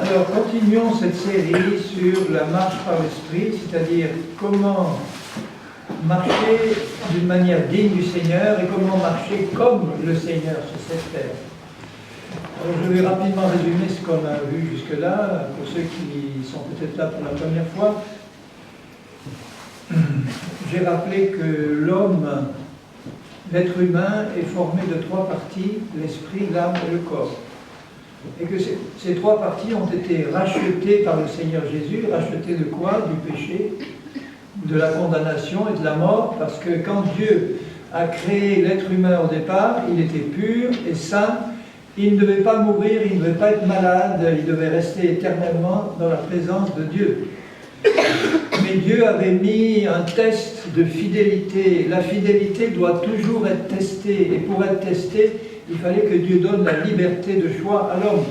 Alors, continuons cette série sur la marche par l'Esprit, c'est-à-dire comment marcher d'une manière digne du Seigneur et comment marcher comme le Seigneur sur cette terre. Alors, je vais rapidement résumer ce qu'on a vu jusque-là, pour ceux qui sont peut-être là pour la première fois. J'ai rappelé que l'homme, l'être humain, est formé de trois parties, l'esprit, l'âme et le corps. Et que ces trois parties ont été rachetées par le Seigneur Jésus. Rachetées de quoi? Du péché, de la condamnation et de la mort, parce que quand Dieu a créé l'être humain au départ, il était pur et saint, il ne devait pas mourir, il ne devait pas être malade, il devait rester éternellement dans la présence de Dieu. Mais Dieu avait mis un test de fidélité. La fidélité doit toujours être testée, et pour être testée, il fallait que Dieu donne la liberté de choix à l'homme.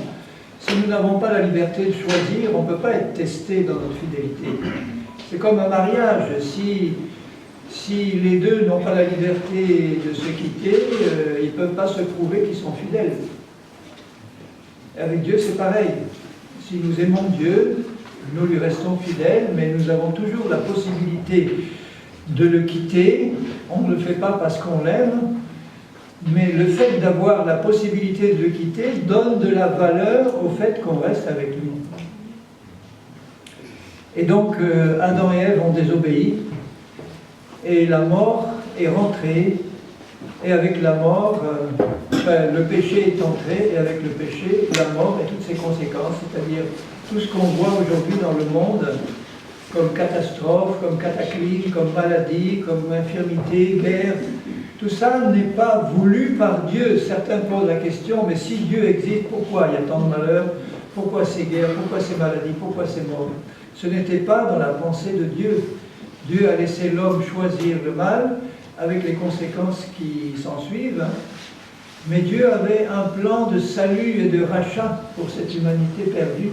Si nous n'avons pas la liberté de choisir, on ne peut pas être testé dans notre fidélité. C'est comme un mariage. Si les deux n'ont pas la liberté de se quitter, ils ne peuvent pas se prouver qu'ils sont fidèles. Et avec Dieu, c'est pareil. Si nous aimons Dieu, nous lui restons fidèles, mais nous avons toujours la possibilité de le quitter. On ne le fait pas parce qu'on l'aime, mais le fait d'avoir la possibilité de le quitter donne de la valeur au fait qu'on reste avec lui. Et donc, Adam et Ève ont désobéi, et la mort est rentrée, et avec la mort, le péché est entré, et avec le péché, la mort et toutes ses conséquences, c'est-à-dire tout ce qu'on voit aujourd'hui dans le monde, comme catastrophe, comme cataclysme, comme maladie, comme infirmité, guerre, tout ça n'est pas voulu par Dieu. Certains posent la question, mais si Dieu existe, pourquoi il y a tant de malheurs? Pourquoi ces guerres? Pourquoi ces maladies? Pourquoi ces morts? Ce n'était pas dans la pensée de Dieu. Dieu a laissé l'homme choisir le mal, avec les conséquences qui s'ensuivent. Mais Dieu avait un plan de salut et de rachat pour cette humanité perdue.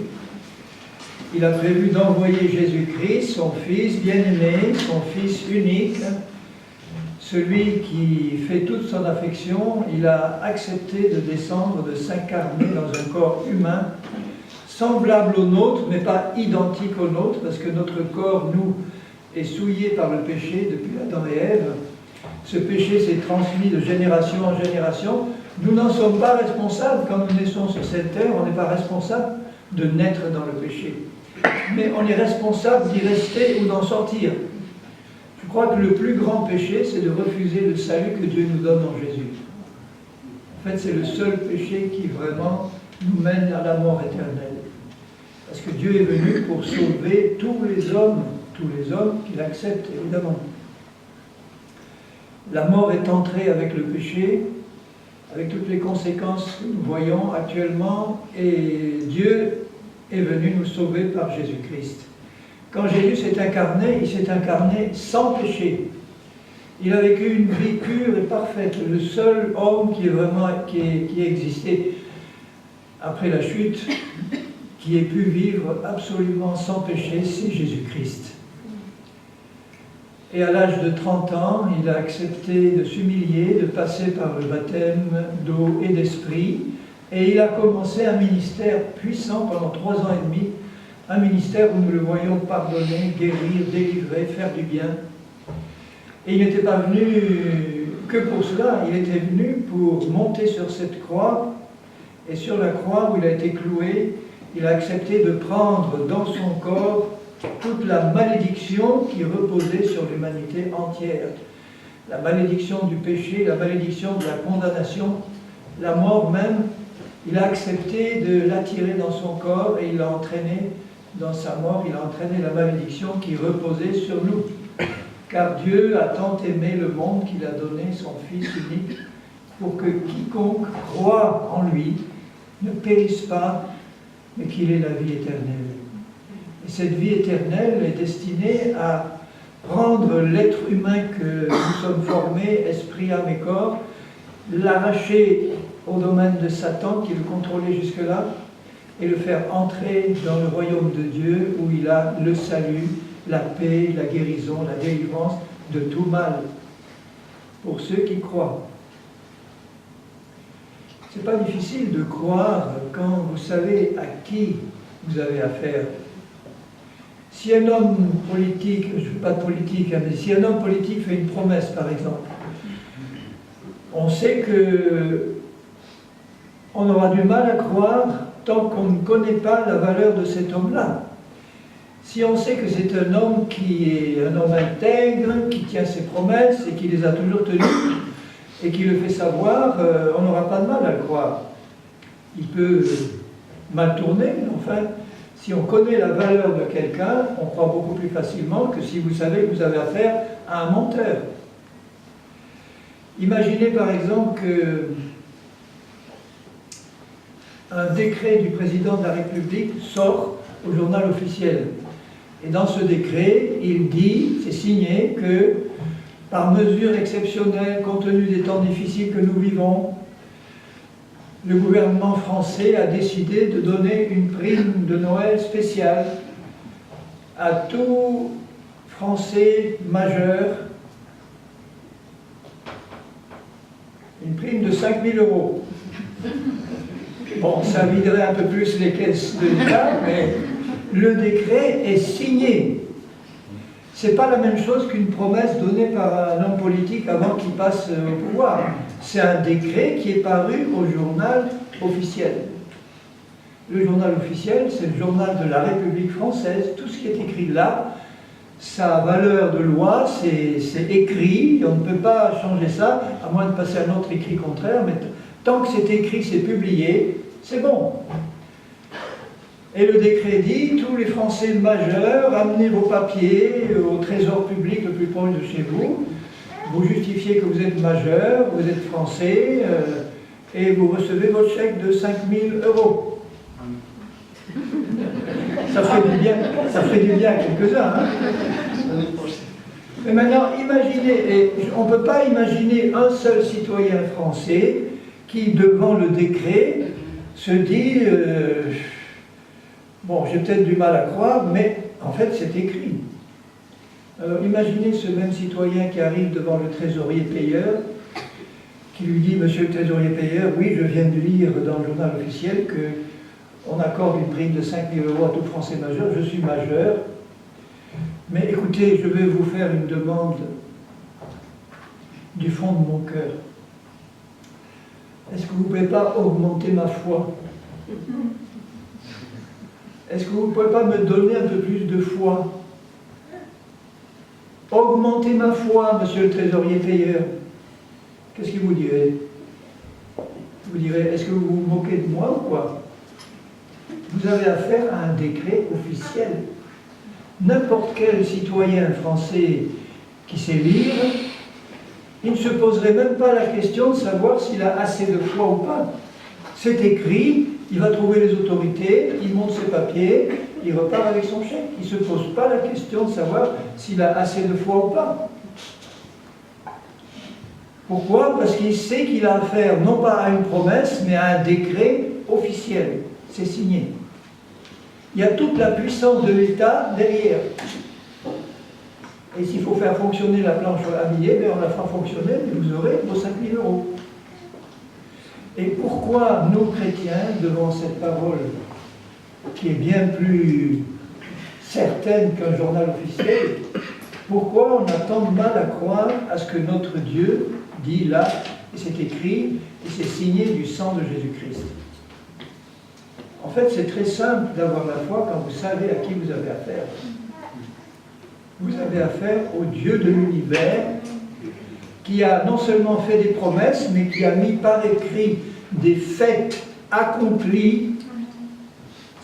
Il a prévu d'envoyer Jésus-Christ, son Fils bien-aimé, son Fils unique, celui qui fait toute son affection. Il a accepté de descendre, de s'incarner dans un corps humain, semblable au nôtre, mais pas identique au nôtre, parce que notre corps, nous, est souillé par le péché depuis Adam et Ève. Ce péché s'est transmis de génération en génération. Nous n'en sommes pas responsables. Quand nous naissons sur cette terre, on n'est pas responsable de naître dans le péché. Mais on est responsable d'y rester ou d'en sortir. Je crois que le plus grand péché, c'est de refuser le salut que Dieu nous donne en Jésus. En fait, c'est le seul péché qui vraiment nous mène à la mort éternelle. Parce que Dieu est venu pour sauver tous les hommes qu'il accepte, évidemment. La mort est entrée avec le péché, avec toutes les conséquences que nous voyons actuellement, et Dieu est venu nous sauver par Jésus-Christ. Quand Jésus s'est incarné, il s'est incarné sans péché. Il a vécu une vie pure et parfaite, le seul homme qui ait existé après la chute, qui ait pu vivre absolument sans péché, c'est Jésus-Christ. Et à l'âge de 30 ans, il a accepté de s'humilier, de passer par le baptême d'eau et d'esprit, et il a commencé un ministère puissant pendant 3 ans et demi, un ministère où nous le voyons pardonner, guérir, délivrer, faire du bien. Et il n'était pas venu que pour cela, il était venu pour monter sur cette croix, et sur la croix où il a été cloué, il a accepté de prendre dans son corps toute la malédiction qui reposait sur l'humanité entière. La malédiction du péché, la malédiction de la condamnation, la mort même. Il a accepté de l'attirer dans son corps et il l'a entraîné dans sa mort, il a entraîné la malédiction qui reposait sur nous. Car Dieu a tant aimé le monde qu'il a donné son Fils unique pour que quiconque croit en lui ne périsse pas, mais qu'il ait la vie éternelle. Et cette vie éternelle est destinée à prendre l'être humain que nous sommes formés, esprit, âme et corps, l'arracher au domaine de Satan qui le contrôlait jusque-là et le faire entrer dans le royaume de Dieu où il a le salut, la paix, la guérison, la délivrance de tout mal pour ceux qui croient. C'est pas difficile de croire quand vous savez à qui vous avez affaire. Si un homme politique, je ne fais pas de politique, hein, mais si un homme politique fait une promesse, par exemple, on sait que on aura du mal à croire tant qu'on ne connaît pas la valeur de cet homme-là. Si on sait que c'est un homme qui est un homme intègre, qui tient ses promesses et qui les a toujours tenues, et qui le fait savoir, on n'aura pas de mal à le croire. Il peut mal tourner, mais enfin, si on connaît la valeur de quelqu'un, on croit beaucoup plus facilement que si vous savez que vous avez affaire à un menteur. Imaginez par exemple qu'un décret du président de la République sort au journal officiel. Et dans ce décret, il dit, c'est signé, que par mesure exceptionnelle, compte tenu des temps difficiles que nous vivons, le gouvernement français a décidé de donner une prime de Noël spéciale à tout Français majeur, une prime de 5 000 €. Bon, ça viderait un peu plus les caisses de l'État, mais le décret est signé. C'est pas la même chose qu'une promesse donnée par un homme politique avant qu'il passe au pouvoir. C'est un décret qui est paru au journal officiel. Le journal officiel, c'est le journal de la République française. Tout ce qui est écrit là, sa valeur de loi, c'est écrit. On ne peut pas changer ça, à moins de passer un autre écrit contraire. Mais tant que c'est écrit, c'est publié, c'est bon. Et le décret dit, tous les Français majeurs, amenez vos papiers au trésor public le plus proche de chez vous, vous justifiez que vous êtes majeur, vous êtes Français, et vous recevez votre chèque de 5 000 €. Ça fait du bien à quelques-uns. Hein. Mais maintenant, imaginez, et on ne peut pas imaginer un seul citoyen français qui, devant le décret, se dit... bon, j'ai peut-être du mal à croire, mais en fait, c'est écrit. Alors, imaginez ce même citoyen qui arrive devant le trésorier payeur, qui lui dit, monsieur le trésorier payeur, oui, je viens de lire dans le journal officiel qu'on accorde une prime de 5 000 € à tout Français majeur, je suis majeur, mais écoutez, je vais vous faire une demande du fond de mon cœur. Est-ce que vous ne pouvez pas augmenter ma foi ? Est-ce que vous ne pouvez pas me donner un peu plus de foi? Augmentez ma foi, monsieur le trésorier payeur. Qu'est-ce qu'il vous dirait? Vous direz, est-ce que vous vous moquez de moi ou quoi? Vous avez affaire à un décret officiel. N'importe quel citoyen français qui sait lire, il ne se poserait même pas la question de savoir s'il a assez de foi ou pas. C'est écrit, il va trouver les autorités, il monte ses papiers, il repart avec son chèque. Il ne se pose pas la question de savoir s'il a assez de foi ou pas. Pourquoi? Parce qu'il sait qu'il a affaire non pas à une promesse, mais à un décret officiel. C'est signé. Il y a toute la puissance de l'État derrière. Et s'il faut faire fonctionner la planche à billets, on la fera fonctionner et vous aurez vos 5 000 €. Et pourquoi nous, chrétiens, devant cette parole qui est bien plus certaine qu'un journal officiel, pourquoi on a tant de mal à croire à ce que notre Dieu dit là, et c'est écrit, et c'est signé du sang de Jésus-Christ? En fait, c'est très simple d'avoir la foi quand vous savez à qui vous avez affaire. Vous avez affaire au Dieu de l'univers, qui a non seulement fait des promesses, mais qui a mis par écrit des faits accomplis.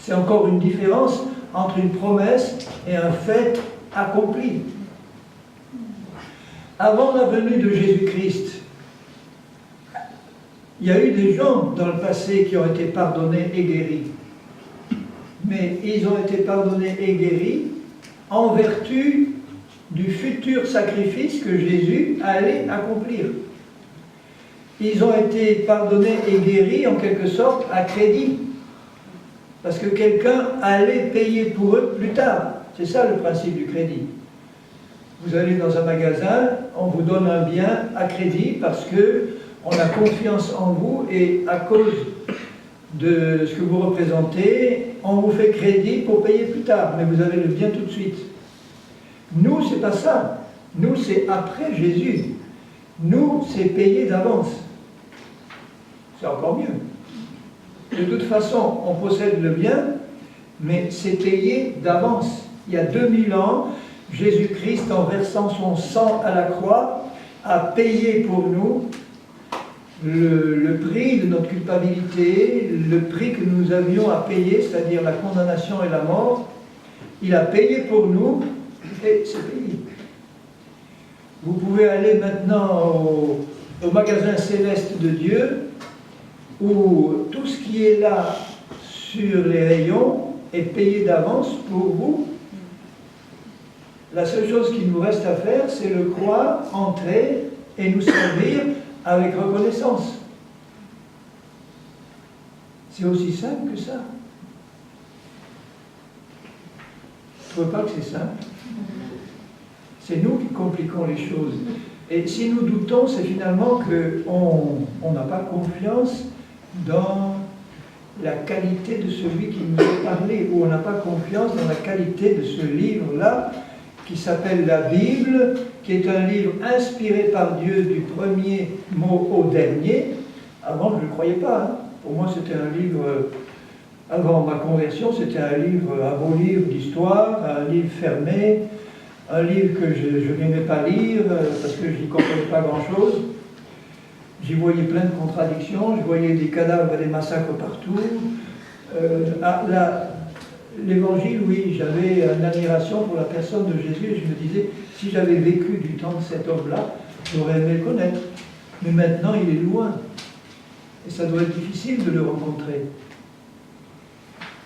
C'est encore une différence entre une promesse et un fait accompli. Avant la venue de Jésus-Christ, il y a eu des gens dans le passé qui ont été pardonnés et guéris. Mais ils ont été pardonnés et guéris en vertu du futur sacrifice que Jésus allait accomplir. Ils ont été pardonnés et guéris en quelque sorte à crédit. Parce que quelqu'un allait payer pour eux plus tard. C'est ça le principe du crédit. Vous allez dans un magasin, on vous donne un bien à crédit parce qu'on a confiance en vous et à cause de ce que vous représentez, on vous fait crédit pour payer plus tard, mais vous avez le bien tout de suite. Nous, c'est pas ça. Nous, c'est après Jésus. Nous, c'est payer d'avance. C'est encore mieux. De toute façon, on possède le bien, mais c'est payé d'avance. Il y a 2000 ans, Jésus-Christ, en versant son sang à la croix, a payé pour nous le prix de notre culpabilité, le prix que nous avions à payer, c'est-à-dire la condamnation et la mort. Il a payé pour nous, et c'est payé. Vous pouvez aller maintenant au magasin céleste de Dieu, où tout ce qui est là sur les rayons est payé d'avance pour vous. La seule chose qu'il nous reste à faire, c'est le croire, entrer et nous servir avec reconnaissance. C'est aussi simple que ça. Tu ne trouvez pas que c'est simple? C'est nous qui compliquons les choses. Et si nous doutons, c'est finalement qu'on n'a pas confiance dans la qualité de celui qui nous a parlé, ou on n'a pas confiance dans la qualité de ce livre-là, qui s'appelle la Bible, qui est un livre inspiré par Dieu du premier mot au dernier. Avant, je ne le croyais pas. Hein. Pour moi, c'était un livre, avant ma conversion, c'était un beau livre d'histoire, un livre fermé, un livre que je n'aimais pas lire parce que je n'y comprenais pas grand-chose. J'y voyais plein de contradictions, je voyais des cadavres et des massacres partout. L'évangile, oui, j'avais une admiration pour la personne de Jésus et je me disais, si j'avais vécu du temps de cet homme-là, j'aurais aimé le connaître. Mais maintenant, il est loin. Et ça doit être difficile de le rencontrer.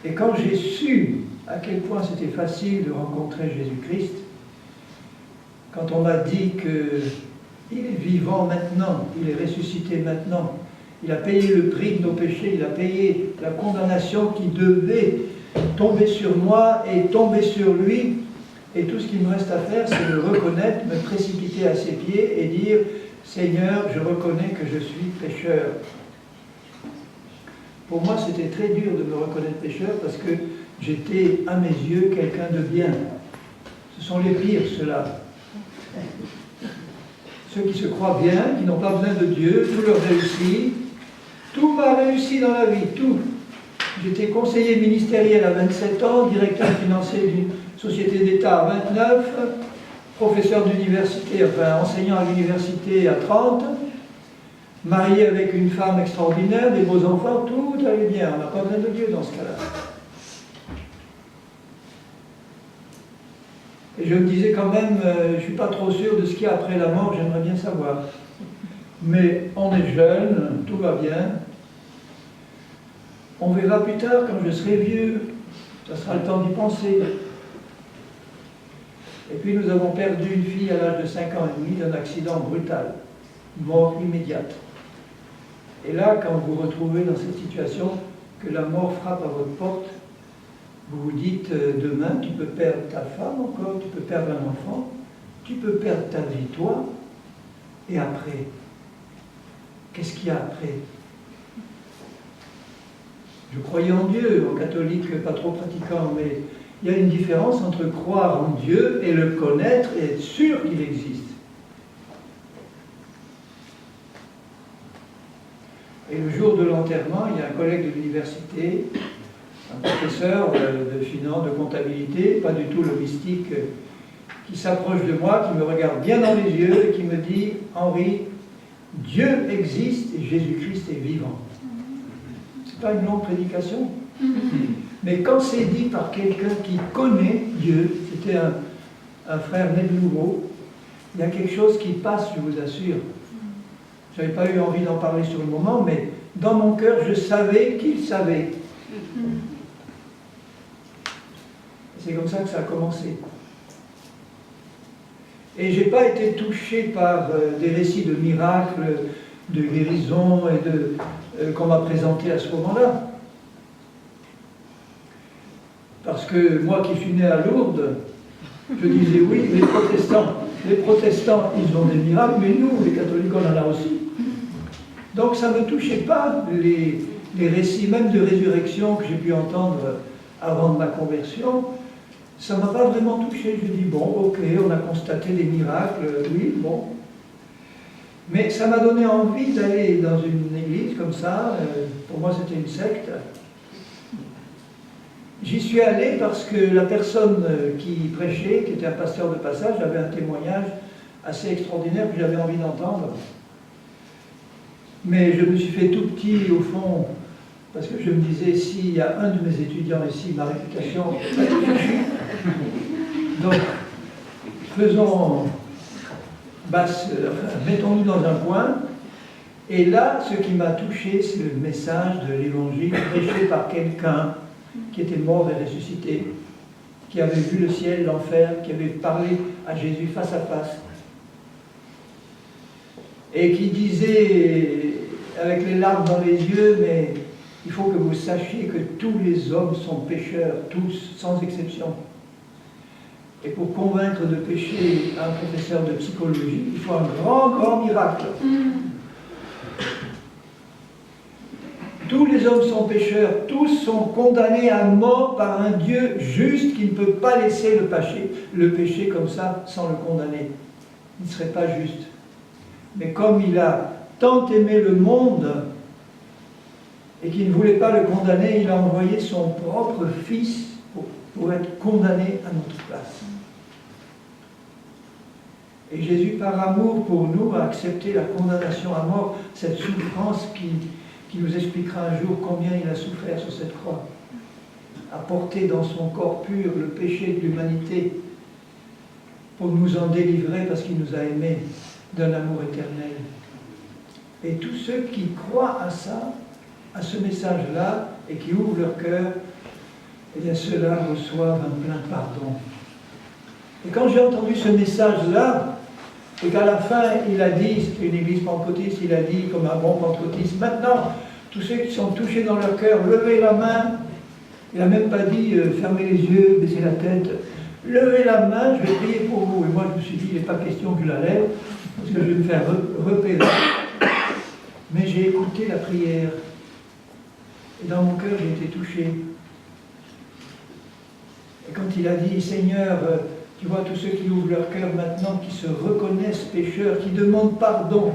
Et quand j'ai su à quel point c'était facile de rencontrer Jésus-Christ, quand on m'a dit qu'il est vivant maintenant, il est ressuscité maintenant, il a payé le prix de nos péchés, il a payé la condamnation qui devait tomber sur moi et tomber sur lui, et tout ce qu'il me reste à faire, c'est le reconnaître, me précipiter à ses pieds et dire « Seigneur, je reconnais que je suis pécheur ». Pour moi, c'était très dur de me reconnaître pécheur parce que j'étais, à mes yeux, quelqu'un de bien. Ce sont les pires, ceux-là. Ceux qui se croient bien, qui n'ont pas besoin de Dieu, tout leur réussit. Tout m'a réussi dans la vie, tout. J'étais conseiller ministériel à 27 ans, directeur financier d'une société d'État à 29, professeur d'université, enfin enseignant à l'université à 30, marié avec une femme extraordinaire, des beaux enfants, tout allait bien. On n'a pas besoin de Dieu dans ce cas-là. Et je me disais quand même, je ne suis pas trop sûr de ce qu'il y a après la mort, j'aimerais bien savoir. Mais on est jeune, tout va bien. On verra plus tard, quand je serai vieux, ça sera le temps d'y penser. Et puis nous avons perdu une fille à l'âge de 5 ans et demi d'un accident brutal, mort immédiate. Et là, quand vous vous retrouvez dans cette situation, que la mort frappe à votre porte, vous vous dites, demain, tu peux perdre ta femme encore, tu peux perdre un enfant, tu peux perdre ta vie, toi, et après, qu'est-ce qu'il y a après? Je croyais en Dieu, en catholique pas trop pratiquant, mais il y a une différence entre croire en Dieu et le connaître et être sûr qu'il existe. Et le jour de l'enterrement, il y a un collègue de l'université, un professeur de finance, de comptabilité, pas du tout le mystique, qui s'approche de moi, qui me regarde bien dans les yeux et qui me dit « Henri, Dieu existe et Jésus-Christ est vivant. » C'est pas une longue prédication. Mais quand c'est dit par quelqu'un qui connaît Dieu, c'était un frère né de nouveau, il y a quelque chose qui passe, je vous assure. Je n'avais pas eu envie d'en parler sur le moment, mais dans mon cœur, je savais qu'il savait. C'est comme ça que ça a commencé. Et je n'ai pas été touché par des récits de miracles, de guérison et qu'on m'a présenté à ce moment-là. Parce que moi qui suis né à Lourdes, je disais oui, les protestants, ils ont des miracles, mais nous, les catholiques, on en a aussi. Donc ça ne me touchait pas les récits même de résurrection que j'ai pu entendre avant de ma conversion, ça ne m'a pas vraiment touché. Je dis, bon, ok, on a constaté des miracles, oui, bon. Mais ça m'a donné envie d'aller dans une église comme ça. Pour moi, c'était une secte. J'y suis allé parce que la personne qui prêchait, qui était un pasteur de passage, avait un témoignage assez extraordinaire que j'avais envie d'entendre. Mais je me suis fait tout petit au fond, parce que je me disais, s'il y a un de mes étudiants ici, ma réputation... Donc, faisons basse, mettons-nous dans un coin. Et là, ce qui m'a touché, c'est le message de l'Évangile prêché par quelqu'un qui était mort et ressuscité, qui avait vu le ciel, l'enfer, qui avait parlé à Jésus face à face, et qui disait, avec les larmes dans les yeux, mais il faut que vous sachiez que tous les hommes sont pécheurs, tous, sans exception. Et pour convaincre de péché un professeur de psychologie, il faut un grand, grand miracle. Tous les hommes sont pécheurs, tous sont condamnés à mort par un Dieu juste qui ne peut pas laisser le péché comme ça sans le condamner. Il ne serait pas juste. Mais comme il a tant aimé le monde et qu'il ne voulait pas le condamner, il a envoyé son propre fils pour être condamné à notre place. Et Jésus, par amour pour nous, a accepté la condamnation à mort, cette souffrance qui nous expliquera un jour combien il a souffert sur cette croix, a porté dans son corps pur le péché de l'humanité pour nous en délivrer parce qu'il nous a aimés d'un amour éternel. Et tous ceux qui croient à ça, à ce message-là, et qui ouvrent leur cœur, eh bien ceux-là reçoivent un plein pardon. Et quand j'ai entendu ce message-là, et qu'à la fin, il a dit, c'était une église pentecôtiste, il a dit, comme un bon pentecôtiste, maintenant, tous ceux qui sont touchés dans leur cœur, levez la main. Il n'a même pas dit, fermez les yeux, baissez la tête. Levez la main, je vais prier pour vous. Et moi, je me suis dit, il n'est pas question que je la lève, parce que je vais me faire repérer. Mais j'ai écouté la prière. Et dans mon cœur, j'ai été touché. Et quand il a dit, Seigneur, tu vois, tous ceux qui ouvrent leur cœur maintenant, qui se reconnaissent pécheurs, qui demandent pardon,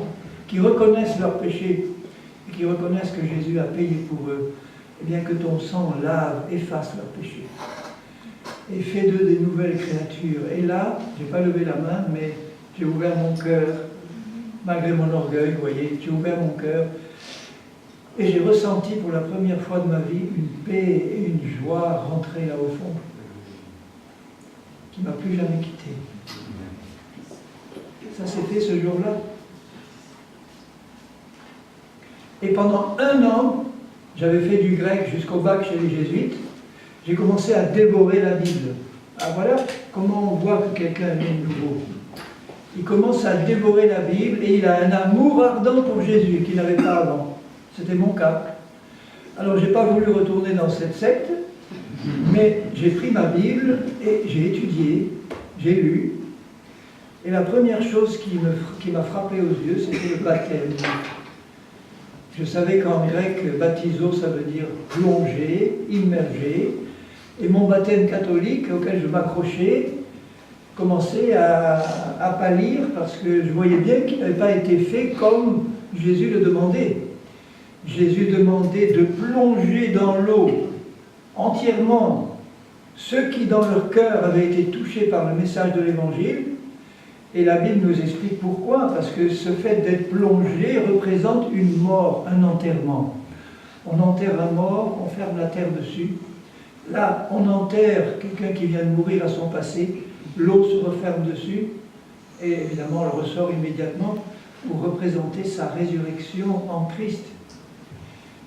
qui reconnaissent leur péché, et qui reconnaissent que Jésus a payé pour eux, eh bien que ton sang lave, efface leur péché, et fais d'eux des nouvelles créatures. Et là, je n'ai pas levé la main, mais j'ai ouvert mon cœur, malgré mon orgueil, vous voyez, j'ai ouvert mon cœur, et j'ai ressenti pour la première fois de ma vie une paix et une joie rentrer là au fond, qui ne m'a plus jamais quitté. Ça s'est fait ce jour-là. Et pendant 1 an, j'avais fait du grec jusqu'au bac chez les jésuites, j'ai commencé à dévorer la Bible. Ah voilà comment on voit que quelqu'un est né de nouveau. Il commence à dévorer la Bible et il a un amour ardent pour Jésus qu'il n'avait pas avant. C'était mon cas. Alors je n'ai pas voulu retourner dans cette secte, mais j'ai pris ma Bible et j'ai étudié, j'ai lu. Et la première chose qui m'a frappé aux yeux, c'était le baptême. Je savais qu'en grec, baptizo, ça veut dire plonger, immerger. Et mon baptême catholique, auquel je m'accrochais, commençait à pâlir parce que je voyais bien qu'il n'avait pas été fait comme Jésus le demandait. Jésus demandait de plonger dans l'eau entièrement ceux qui, dans leur cœur, avaient été touchés par le message de l'Évangile. Et la Bible nous explique pourquoi, parce que ce fait d'être plongé représente une mort, un enterrement. On enterre un mort, on ferme la terre dessus. Là, on enterre quelqu'un qui vient de mourir à son passé, l'eau se referme dessus, et évidemment, elle ressort immédiatement pour représenter sa résurrection en Christ.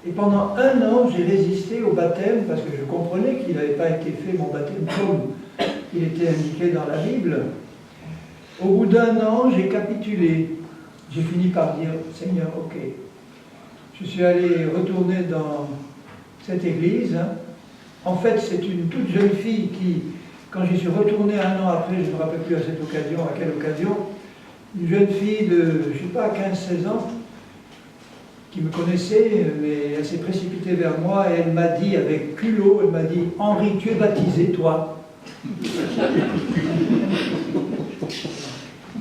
Et pendant 1 an, j'ai résisté au baptême, parce que je comprenais qu'il n'avait pas été fait, mon baptême, comme il était indiqué dans la Bible. Au bout d'1 an, j'ai capitulé. J'ai fini par dire, Seigneur, ok. Je suis allé retourner dans cette église. En fait, c'est une toute jeune fille qui, quand j'y suis retourné 1 an après, je ne me rappelle plus à cette occasion, à quelle occasion, une jeune fille de, je ne sais pas, 15-16 ans, qui me connaissait, mais elle s'est précipitée vers moi et elle m'a dit avec culot, elle m'a dit « Henri, tu es baptisé, toi ?»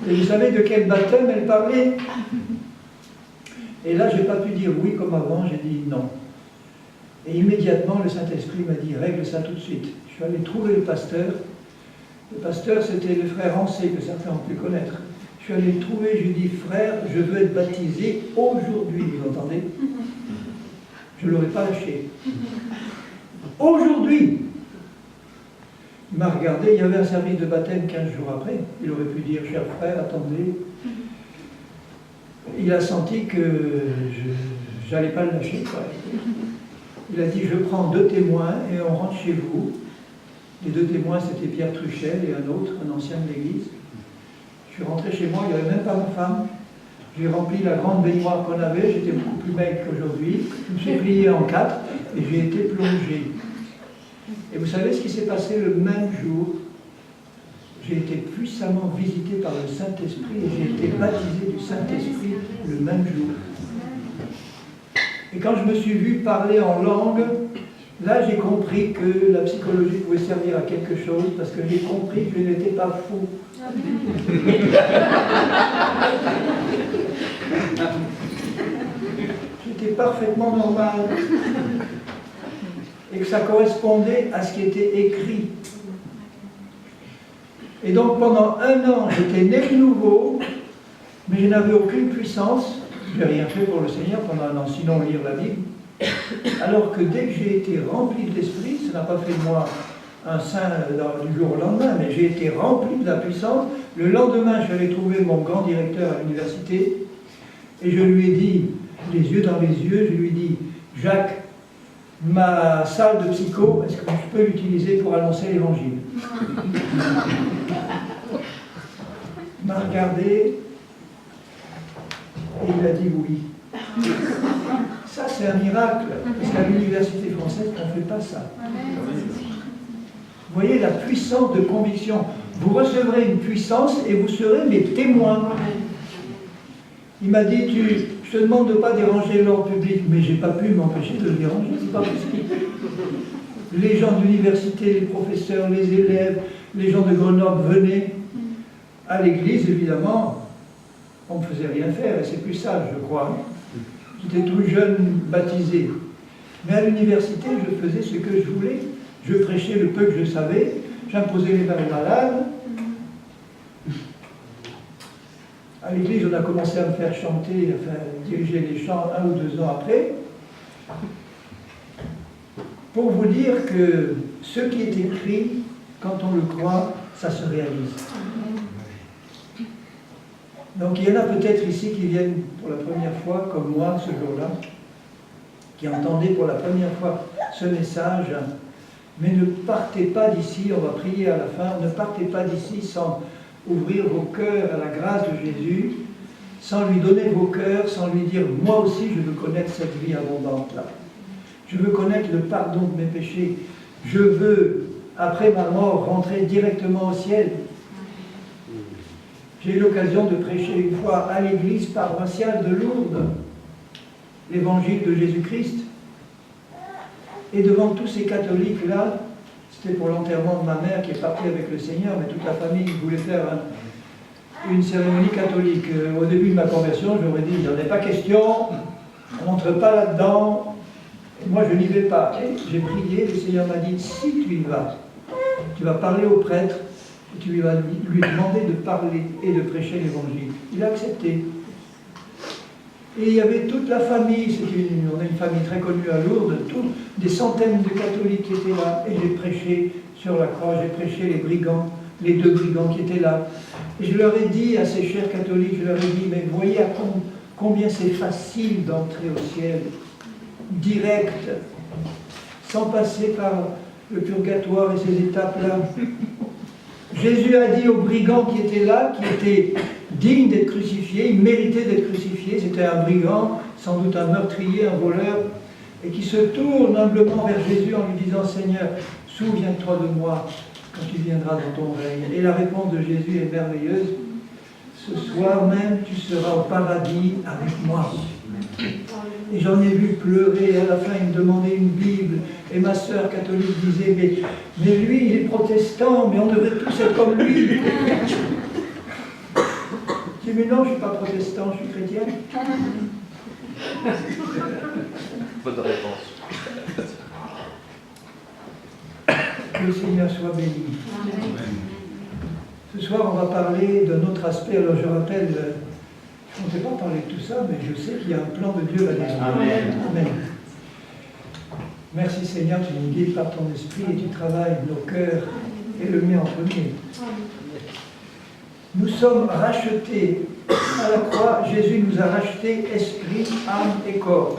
Et vous savez de quel baptême elle parlait? Et là, je n'ai pas pu dire oui comme avant, j'ai dit non. Et immédiatement, le Saint-Esprit m'a dit, règle ça tout de suite. Je suis allé trouver le pasteur. Le pasteur, c'était le frère Ancé, que certains ont pu connaître. Je suis allé le trouver, je lui ai dit, frère, je veux être baptisé aujourd'hui, vous entendez? Je ne l'aurais pas lâché. Aujourd'hui! Il m'a regardé, il y avait un service de baptême 15 jours après. Il aurait pu dire, cher frère, attendez. Il a senti que je n'allais pas le lâcher, quoi. Il a dit, je prends 2 témoins et on rentre chez vous. Les 2 témoins, c'était Pierre Truchel et un autre, un ancien de l'église. Je suis rentré chez moi, il n'y avait même pas ma femme. J'ai rempli la grande baignoire qu'on avait, j'étais beaucoup plus maigre qu'aujourd'hui. Je me suis plié en 4 et j'ai été plongé. Et vous savez ce qui s'est passé le même jour? J'ai été puissamment visité par le Saint-Esprit et j'ai été baptisé du Saint-Esprit le même jour. Et quand je me suis vu parler en langue, là j'ai compris que la psychologie pouvait servir à quelque chose, parce que j'ai compris que je n'étais pas fou. J'étais parfaitement normal. Et que ça correspondait à ce qui était écrit. Et donc pendant 1 an, j'étais né de nouveau, mais je n'avais aucune puissance. Je n'ai rien fait pour le Seigneur pendant 1 an, sinon lire la Bible. Alors que dès que j'ai été rempli de l'Esprit, ça n'a pas fait de moi un saint du jour au lendemain, mais j'ai été rempli de la puissance. Le lendemain, je suis allé trouver mon grand directeur à l'université, et je lui ai dit, les yeux dans les yeux, je lui ai dit, Jacques, ma salle de psycho, est-ce que je peux l'utiliser pour annoncer l'évangile? Il m'a regardé et il a dit oui. Ça, c'est un miracle, parce qu'à l'université française, on ne fait pas ça. Vous voyez la puissance de conviction. Vous recevrez une puissance et vous serez mes témoins. Il m'a dit, je te demande de ne pas déranger l'ordre public, mais je n'ai pas pu m'empêcher de le déranger, c'est pas possible. Les gens de l'université, les professeurs, les élèves, les gens de Grenoble venaient à l'église, évidemment, on ne faisait rien faire, et c'est plus sage, je crois. J'étais tout jeune, baptisé. Mais à l'université, je faisais ce que je voulais. Je prêchais le peu que je savais, j'imposais les mains aux malades. À l'église, on a commencé à me faire chanter, enfin, diriger les chants 1 ou 2 ans après. Pour vous dire que ce qui est écrit, quand on le croit, ça se réalise. Donc il y en a peut-être ici qui viennent pour la première fois, comme moi, ce jour-là, qui entendaient pour la première fois ce message. Mais ne partez pas d'ici, on va prier à la fin, ne partez pas d'ici sans ouvrir vos cœurs à la grâce de Jésus, sans lui donner vos cœurs, sans lui dire « moi aussi je veux connaître cette vie abondante-là. Je veux connaître le pardon de mes péchés. Je veux, après ma mort, rentrer directement au ciel. » J'ai eu l'occasion de prêcher une fois à l'église paroissiale de Lourdes, l'évangile de Jésus-Christ. Et devant tous ces catholiques-là, c'était pour l'enterrement de ma mère qui est partie avec le Seigneur, mais toute la famille voulait faire une cérémonie catholique. Au début de ma conversion, j'aurais dit, il n'en est pas question, on n'entre pas là-dedans, et moi je n'y vais pas. Et j'ai prié, le Seigneur m'a dit, si tu y vas, tu vas parler au prêtre, et tu vas lui demander de parler et de prêcher l'évangile. Il a accepté. Et il y avait toute la famille, on a une famille très connue à Lourdes, des centaines de catholiques qui étaient là, et j'ai prêché sur la croix, j'ai prêché les brigands, les 2 brigands qui étaient là. Et je leur ai dit à ces chers catholiques, je leur ai dit, mais voyez à combien c'est facile d'entrer au ciel, direct, sans passer par le purgatoire et ces étapes-là. Jésus a dit aux brigands qui étaient là, qui étaient dignes d'être crucifiés, ils méritaient d'être crucifiés, c'était un brigand, sans doute un meurtrier, un voleur, et qui se tourne humblement vers Jésus en lui disant « Seigneur, souviens-toi de moi quand tu viendras dans ton règne. » Et la réponse de Jésus est merveilleuse. « Ce soir même, tu seras au paradis avec moi. » Et j'en ai vu pleurer, à la fin il me demandait une Bible, et ma sœur catholique disait, mais lui il est protestant, mais on devrait tous être comme lui. Je dis, mais non, je ne suis pas protestant, je suis chrétien. Bonne réponse. Que le Seigneur soit béni. Ce soir, on va parler d'un autre aspect. Alors je rappelle, je ne comptais pas parler de tout ça, mais je sais qu'il y a un plan de Dieu là-dedans. Amen. Amen. Merci Seigneur, tu nous guides par ton esprit et tu travailles nos cœurs et le mien en premier. Nous sommes rachetés à la croix. Jésus nous a rachetés esprit, âme et corps.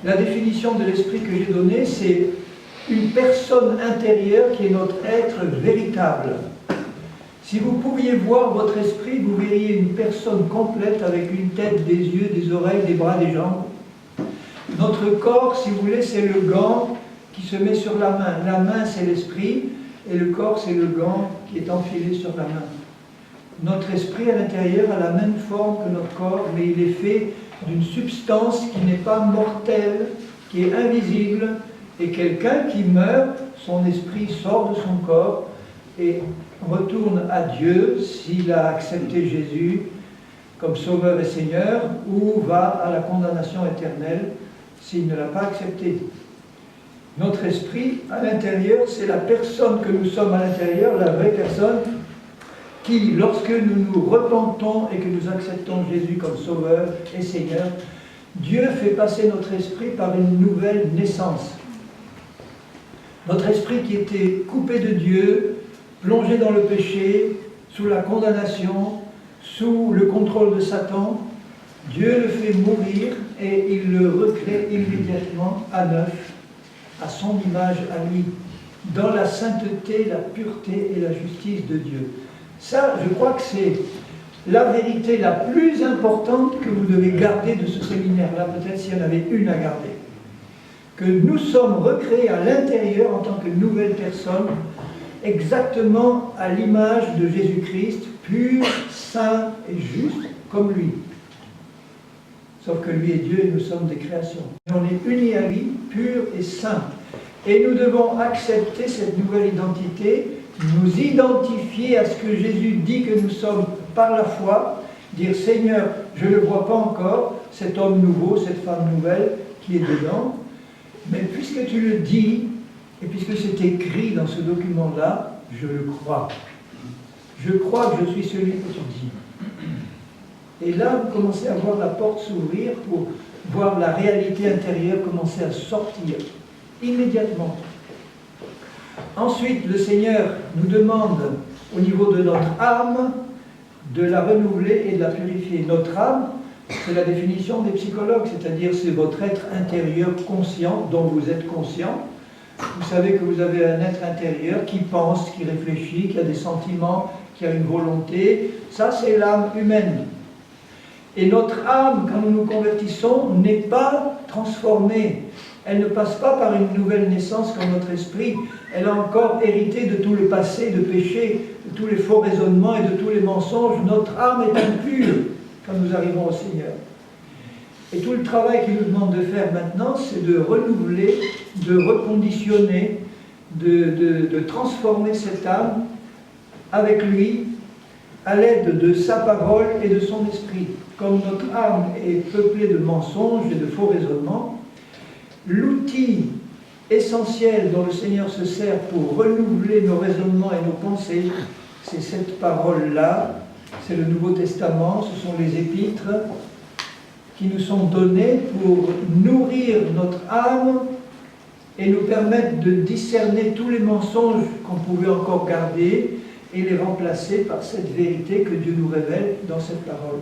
La définition de l'esprit que j'ai donnée, c'est une personne intérieure qui est notre être véritable. Si vous pouviez voir votre esprit, vous verriez une personne complète avec une tête, des yeux, des oreilles, des bras, des jambes. Notre corps, si vous voulez, c'est le gant qui se met sur la main. La main, c'est l'esprit, et le corps, c'est le gant qui est enfilé sur la main. Notre esprit à l'intérieur a la même forme que notre corps, mais il est fait d'une substance qui n'est pas mortelle, qui est invisible, et quelqu'un qui meurt, son esprit sort de son corps et retourne à Dieu s'il a accepté Jésus comme Sauveur et Seigneur, ou va à la condamnation éternelle s'il ne l'a pas accepté. Notre esprit à l'intérieur, c'est la personne que nous sommes à l'intérieur, la vraie personne, qui, lorsque nous nous repentons et que nous acceptons Jésus comme Sauveur et Seigneur, Dieu fait passer notre esprit par une nouvelle naissance. Notre esprit qui était coupé de Dieu, plongé dans le péché, sous la condamnation, sous le contrôle de Satan, Dieu le fait mourir et il le recrée immédiatement à neuf, à son image à lui, dans la sainteté, la pureté et la justice de Dieu. Ça, je crois que c'est la vérité la plus importante que vous devez garder de ce séminaire-là, peut-être s'il y en avait une à garder. Que nous sommes recréés à l'intérieur en tant que nouvelle personne, exactement à l'image de Jésus-Christ, pur, saint et juste, comme lui. Sauf que lui est Dieu et nous sommes des créations. Et on est unis à lui, pur et saint. Et nous devons accepter cette nouvelle identité, nous identifier à ce que Jésus dit que nous sommes par la foi, dire Seigneur, je ne le vois pas encore, cet homme nouveau, cette femme nouvelle qui est dedans, mais puisque tu le dis, et puisque c'est écrit dans ce document-là, je le crois. Je crois que je suis celui que tu dis. Et là, vous commencez à voir la porte s'ouvrir pour voir la réalité intérieure commencer à sortir immédiatement. Ensuite, le Seigneur nous demande, au niveau de notre âme, de la renouveler et de la purifier. Notre âme, c'est la définition des psychologues, c'est-à-dire c'est votre être intérieur conscient, dont vous êtes conscient. Vous savez que vous avez un être intérieur qui pense, qui réfléchit, qui a des sentiments, qui a une volonté. Ça, c'est l'âme humaine. Et notre âme, quand nous nous convertissons, n'est pas transformée. Elle ne passe pas par une nouvelle naissance comme notre esprit. Elle a encore hérité de tout le passé, de péché, de tous les faux raisonnements et de tous les mensonges. Notre âme est impure quand nous arrivons au Seigneur. Et tout le travail qu'il nous demande de faire maintenant, c'est de renouveler, de reconditionner, de transformer cette âme avec lui, à l'aide de sa parole et de son esprit. Comme notre âme est peuplée de mensonges et de faux raisonnements, l'outil essentiel dont le Seigneur se sert pour renouveler nos raisonnements et nos pensées, c'est cette parole-là, c'est le Nouveau Testament, ce sont les épîtres qui nous sont données pour nourrir notre âme et nous permettre de discerner tous les mensonges qu'on pouvait encore garder et les remplacer par cette vérité que Dieu nous révèle dans cette parole.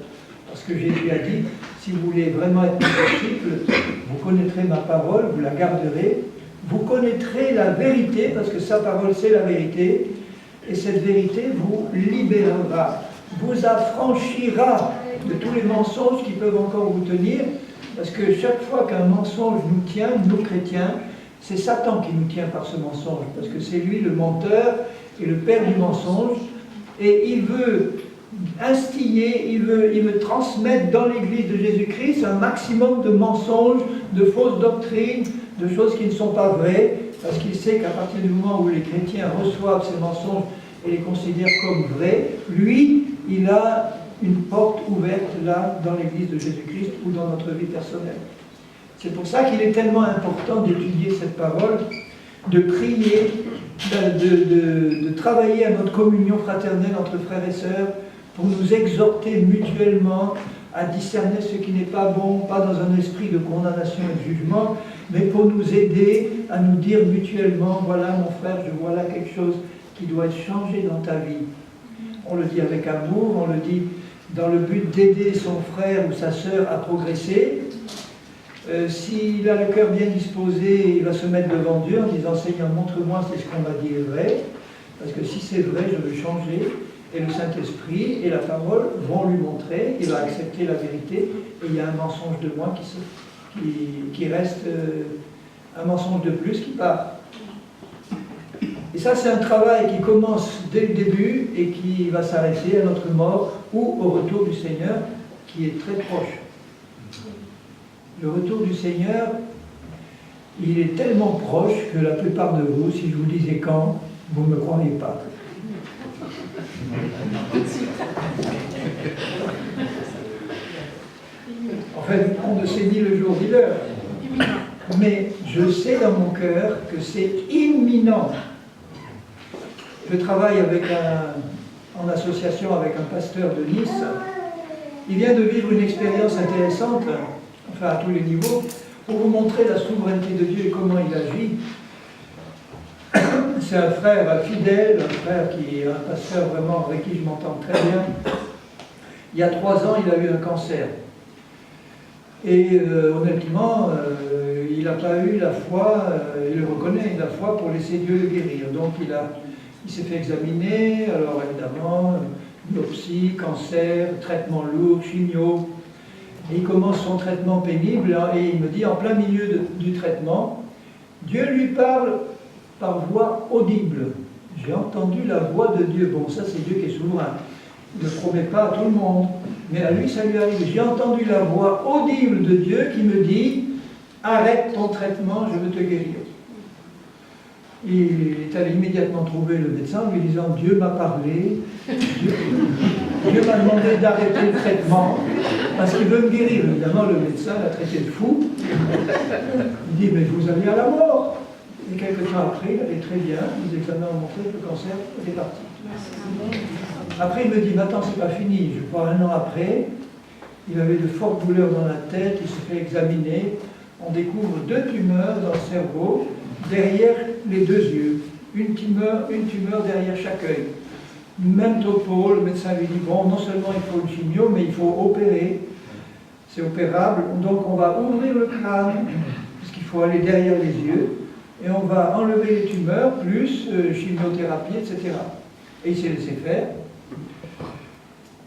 Parce que Jésus a dit, si vous voulez vraiment être mes disciples, vous connaîtrez ma parole, vous la garderez, vous connaîtrez la vérité, parce que sa parole c'est la vérité, et cette vérité vous libérera, vous affranchira de tous les mensonges qui peuvent encore vous tenir, parce que chaque fois qu'un mensonge nous tient, nous chrétiens, c'est Satan qui nous tient par ce mensonge, parce que c'est lui le menteur et le père du mensonge, et il veut instiller, il veut transmettre dans l'Église de Jésus-Christ un maximum de mensonges, de fausses doctrines, de choses qui ne sont pas vraies, parce qu'il sait qu'à partir du moment où les chrétiens reçoivent ces mensonges et les considèrent comme vrais, lui, il a une porte ouverte là, dans l'Église de Jésus-Christ ou dans notre vie personnelle. C'est pour ça qu'il est tellement important d'étudier cette parole, de prier, de travailler à notre communion fraternelle entre frères et sœurs, pour nous exhorter mutuellement à discerner ce qui n'est pas bon, pas dans un esprit de condamnation et de jugement, mais pour nous aider à nous dire mutuellement, voilà mon frère, je vois là quelque chose qui doit être changé dans ta vie. On le dit avec amour, on le dit dans le but d'aider son frère ou sa sœur à progresser. S'il a le cœur bien disposé, il va se mettre devant Dieu en disant, Seigneur, montre-moi si ce qu'on m'a dit est vrai, parce que si c'est vrai, je veux changer. Et le Saint-Esprit et la parole vont lui montrer, il va accepter la vérité, et il y a un mensonge de moins qui reste, un mensonge de plus qui part. Et ça, c'est un travail qui commence dès le début et qui va s'arrêter à notre mort ou au retour du Seigneur, qui est très proche. Le retour du Seigneur, il est tellement proche que la plupart de vous, si je vous disais quand, vous ne me croiriez pas. En fait, on ne sait ni le jour ni l'heure. Mais je sais dans mon cœur que c'est imminent. Je travaille en association avec un pasteur de Nice. Il vient de vivre une expérience intéressante, enfin à tous les niveaux, pour vous montrer la souveraineté de Dieu et comment il agit. C'est un frère fidèle, un frère qui est un pasteur vraiment avec qui je m'entends très bien. Il y a 3 ans, il a eu un cancer. Et honnêtement, il n'a pas eu la foi, il le reconnaît, la foi pour laisser Dieu le guérir. Donc il s'est fait examiner, alors évidemment, biopsie, cancer, traitement lourd, chimio. Et il commence son traitement pénible et il me dit, en plein milieu du traitement, Dieu lui parle par voix audible. J'ai entendu la voix de Dieu. Bon, ça c'est Dieu qui est souverain. Il ne promet pas à tout le monde, mais à lui ça lui arrive. J'ai entendu la voix audible de Dieu qui me dit « Arrête ton traitement, je veux te guérir ». Il est allé immédiatement trouver le médecin en lui disant « Dieu m'a parlé, Dieu m'a demandé d'arrêter le traitement parce qu'il veut me guérir ». Évidemment, le médecin l'a traité de fou. Il dit « Mais vous allez à la mort ». Et quelques temps après, il allait très bien, les examens ont montré que le cancer était parti. Après, il me dit, mais attends, c'est pas fini. Je crois 1 an après, il avait de fortes douleurs dans la tête, il se fait examiner. On découvre 2 tumeurs dans le cerveau, derrière les 2 yeux. Une tumeur derrière chaque œil. Même topo, le médecin lui dit, bon, non seulement il faut le chimio, mais il faut opérer. C'est opérable, donc on va ouvrir le crâne, parce qu'il faut aller derrière les yeux. Et on va enlever les tumeurs, plus chimiothérapie, etc. Et il s'est laissé faire.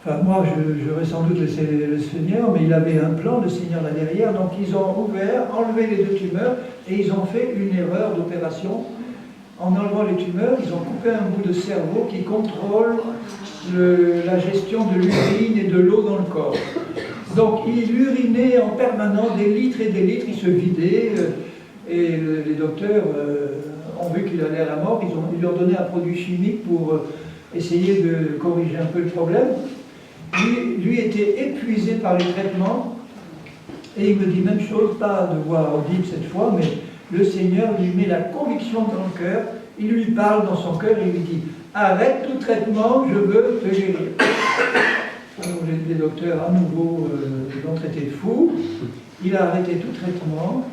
Enfin, moi, j'aurais sans doute laissé le Seigneur, mais il avait un plan, le Seigneur là derrière. Donc, ils ont ouvert, enlevé les 2 tumeurs, et ils ont fait une erreur d'opération. En enlevant les tumeurs, ils ont coupé un bout de cerveau qui contrôle la gestion de l'urine et de l'eau dans le corps. Donc, il urinait en permanence des litres et des litres, il se vidait. Et les docteurs ont vu qu'il allait à la mort, ils lui ont donné un produit chimique pour essayer de corriger un peu le problème. Lui était épuisé par les traitements, et il me dit même chose, pas de voix audible cette fois, mais le Seigneur lui met la conviction dans le cœur, il lui parle dans son cœur et il lui dit « Arrête tout traitement, je veux te guérir ». Alors les docteurs à nouveau l'ont traité de fou, il a arrêté tout traitement.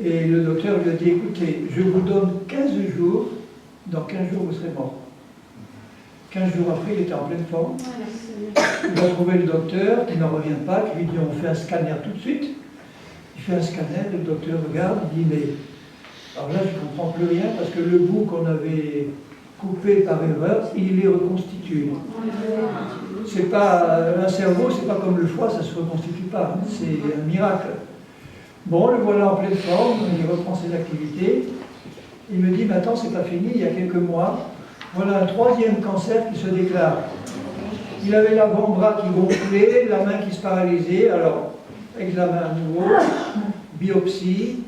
Et le docteur lui a dit, écoutez, je vous donne 15 jours, dans 15 jours vous serez mort. 15 jours après, il était en pleine forme. Il a trouvé le docteur, qui n'en revient pas, qui lui dit, on fait un scanner tout de suite. Il fait un scanner, le docteur regarde, il dit, mais... Alors là, je ne comprends plus rien, parce que le bout qu'on avait coupé par erreur, il est reconstitué. C'est pas... Un cerveau, c'est pas comme le foie, ça ne se reconstitue pas. C'est un miracle. Bon, le voilà en pleine forme, il reprend ses activités. Il me dit, mais attends, c'est pas fini, il y a quelques mois, voilà un 3e cancer qui se déclare. Il avait l'avant-bras qui gonflait, la main qui se paralysait. Alors, examen à nouveau, biopsie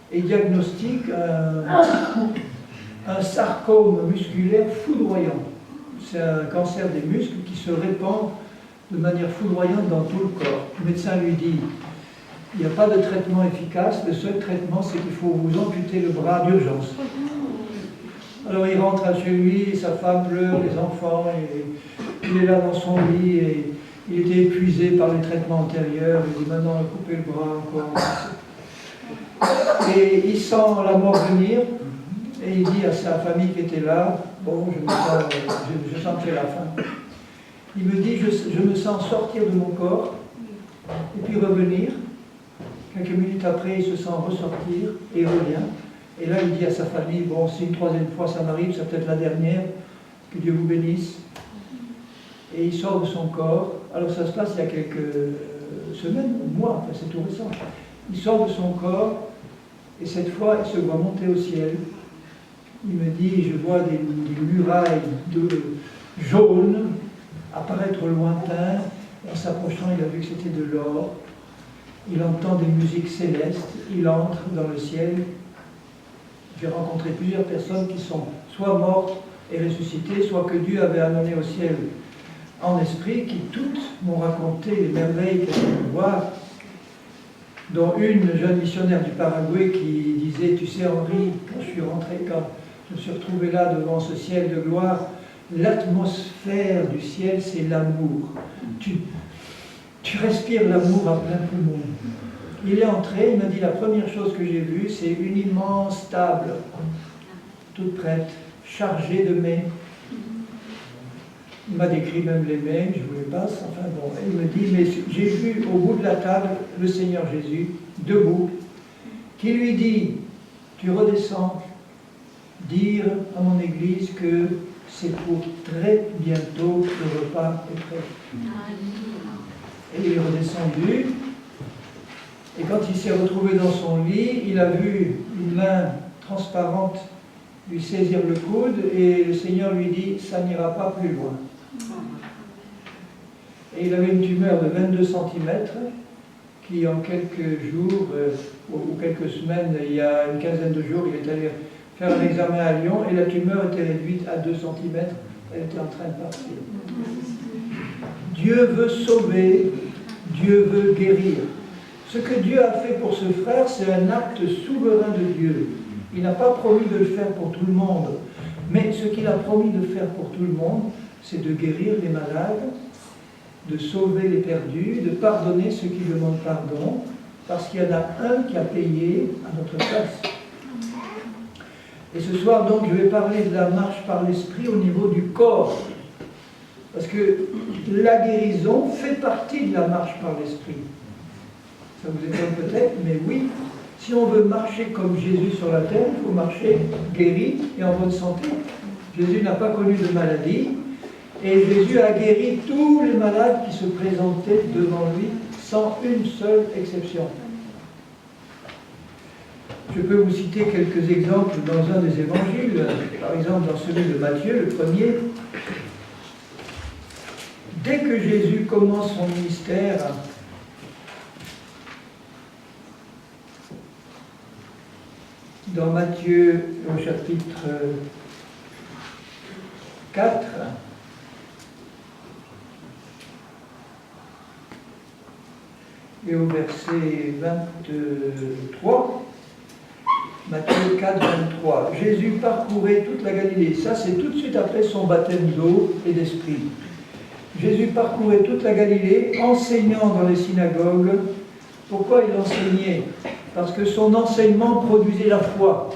et diagnostic, un sarcome musculaire foudroyant. C'est un cancer des muscles qui se répand de manière foudroyante dans tout le corps. Le médecin lui dit, il n'y a pas de traitement efficace, le seul traitement c'est qu'il faut vous amputer le bras d'urgence. Alors il rentre chez lui, sa femme pleure, les enfants, et il est là dans son lit, et il était épuisé par les traitements antérieurs, il dit maintenant on va couper le bras encore. Et il sent la mort venir, et il dit à sa famille qui était là, bon, je sens que c'est la fin. Il me dit, je me sens sortir de mon corps, et puis revenir. Quelques minutes après, il se sent ressortir, et il revient. Et là, il dit à sa famille, bon, si une troisième fois ça m'arrive, c'est peut-être la dernière, que Dieu vous bénisse. Et il sort de son corps. Alors ça se passe il y a quelques semaines, ou mois, enfin c'est tout récent. Il sort de son corps, et cette fois, il se voit monter au ciel. Il me dit, je vois des murailles jaunes apparaître au lointain. En s'approchant, il a vu que c'était de l'or. Il entend des musiques célestes. Il entre dans le ciel. J'ai rencontré plusieurs personnes qui sont soit mortes et ressuscitées, soit que Dieu avait amenées au ciel en esprit, qui toutes m'ont raconté les merveilles qu'elles ont pu voir, dont une jeune missionnaire du Paraguay qui disait, tu sais Henri, quand je me suis retrouvé là devant ce ciel de gloire, l'atmosphère du ciel c'est l'amour. Tu respires l'amour à plein poumon. Il est entré, il m'a dit la première chose que j'ai vue, c'est une immense table, toute prête, chargée de mets. Il m'a décrit même les mets, je vous les passe, enfin bon, il me dit, mais j'ai vu au bout de la table le Seigneur Jésus, debout, qui lui dit, tu redescends, dire à mon église que c'est pour très bientôt que le repas est prêt. Et il est redescendu. Et quand il s'est retrouvé dans son lit, il a vu une main transparente lui saisir le coude et le Seigneur lui dit « ça n'ira pas plus loin ». Et il avait une tumeur de 22 cm qui en quelques jours ou quelques semaines, il y a une quinzaine de jours, il est allé faire un examen à Lyon et la tumeur était réduite à 2 cm, elle était en train de partir. Dieu veut sauver, Dieu veut guérir. Ce que Dieu a fait pour ce frère, c'est un acte souverain de Dieu. Il n'a pas promis de le faire pour tout le monde, mais ce qu'il a promis de faire pour tout le monde, c'est de guérir les malades, de sauver les perdus, de pardonner ceux qui demandent pardon, parce qu'il y en a un qui a payé à notre place. Et ce soir, donc, je vais parler de la marche par l'esprit au niveau du corps, parce que la guérison fait partie de la marche par l'esprit. Ça vous étonne peut-être, mais oui, si on veut marcher comme Jésus sur la terre, il faut marcher guéri et en bonne santé. Jésus n'a pas connu de maladie, et Jésus a guéri tous les malades qui se présentaient devant lui, sans une seule exception. Je peux vous citer quelques exemples dans un des évangiles, par exemple dans celui de Matthieu, le premier. Dès que Jésus commence son ministère, dans Matthieu au chapitre 4, et au verset 23, Matthieu 4, 23, Jésus parcourait toute la Galilée. Ça, c'est tout de suite après son baptême d'eau et d'esprit. Jésus parcourait toute la Galilée, enseignant dans les synagogues. Pourquoi il enseignait? Parce que son enseignement produisait la foi.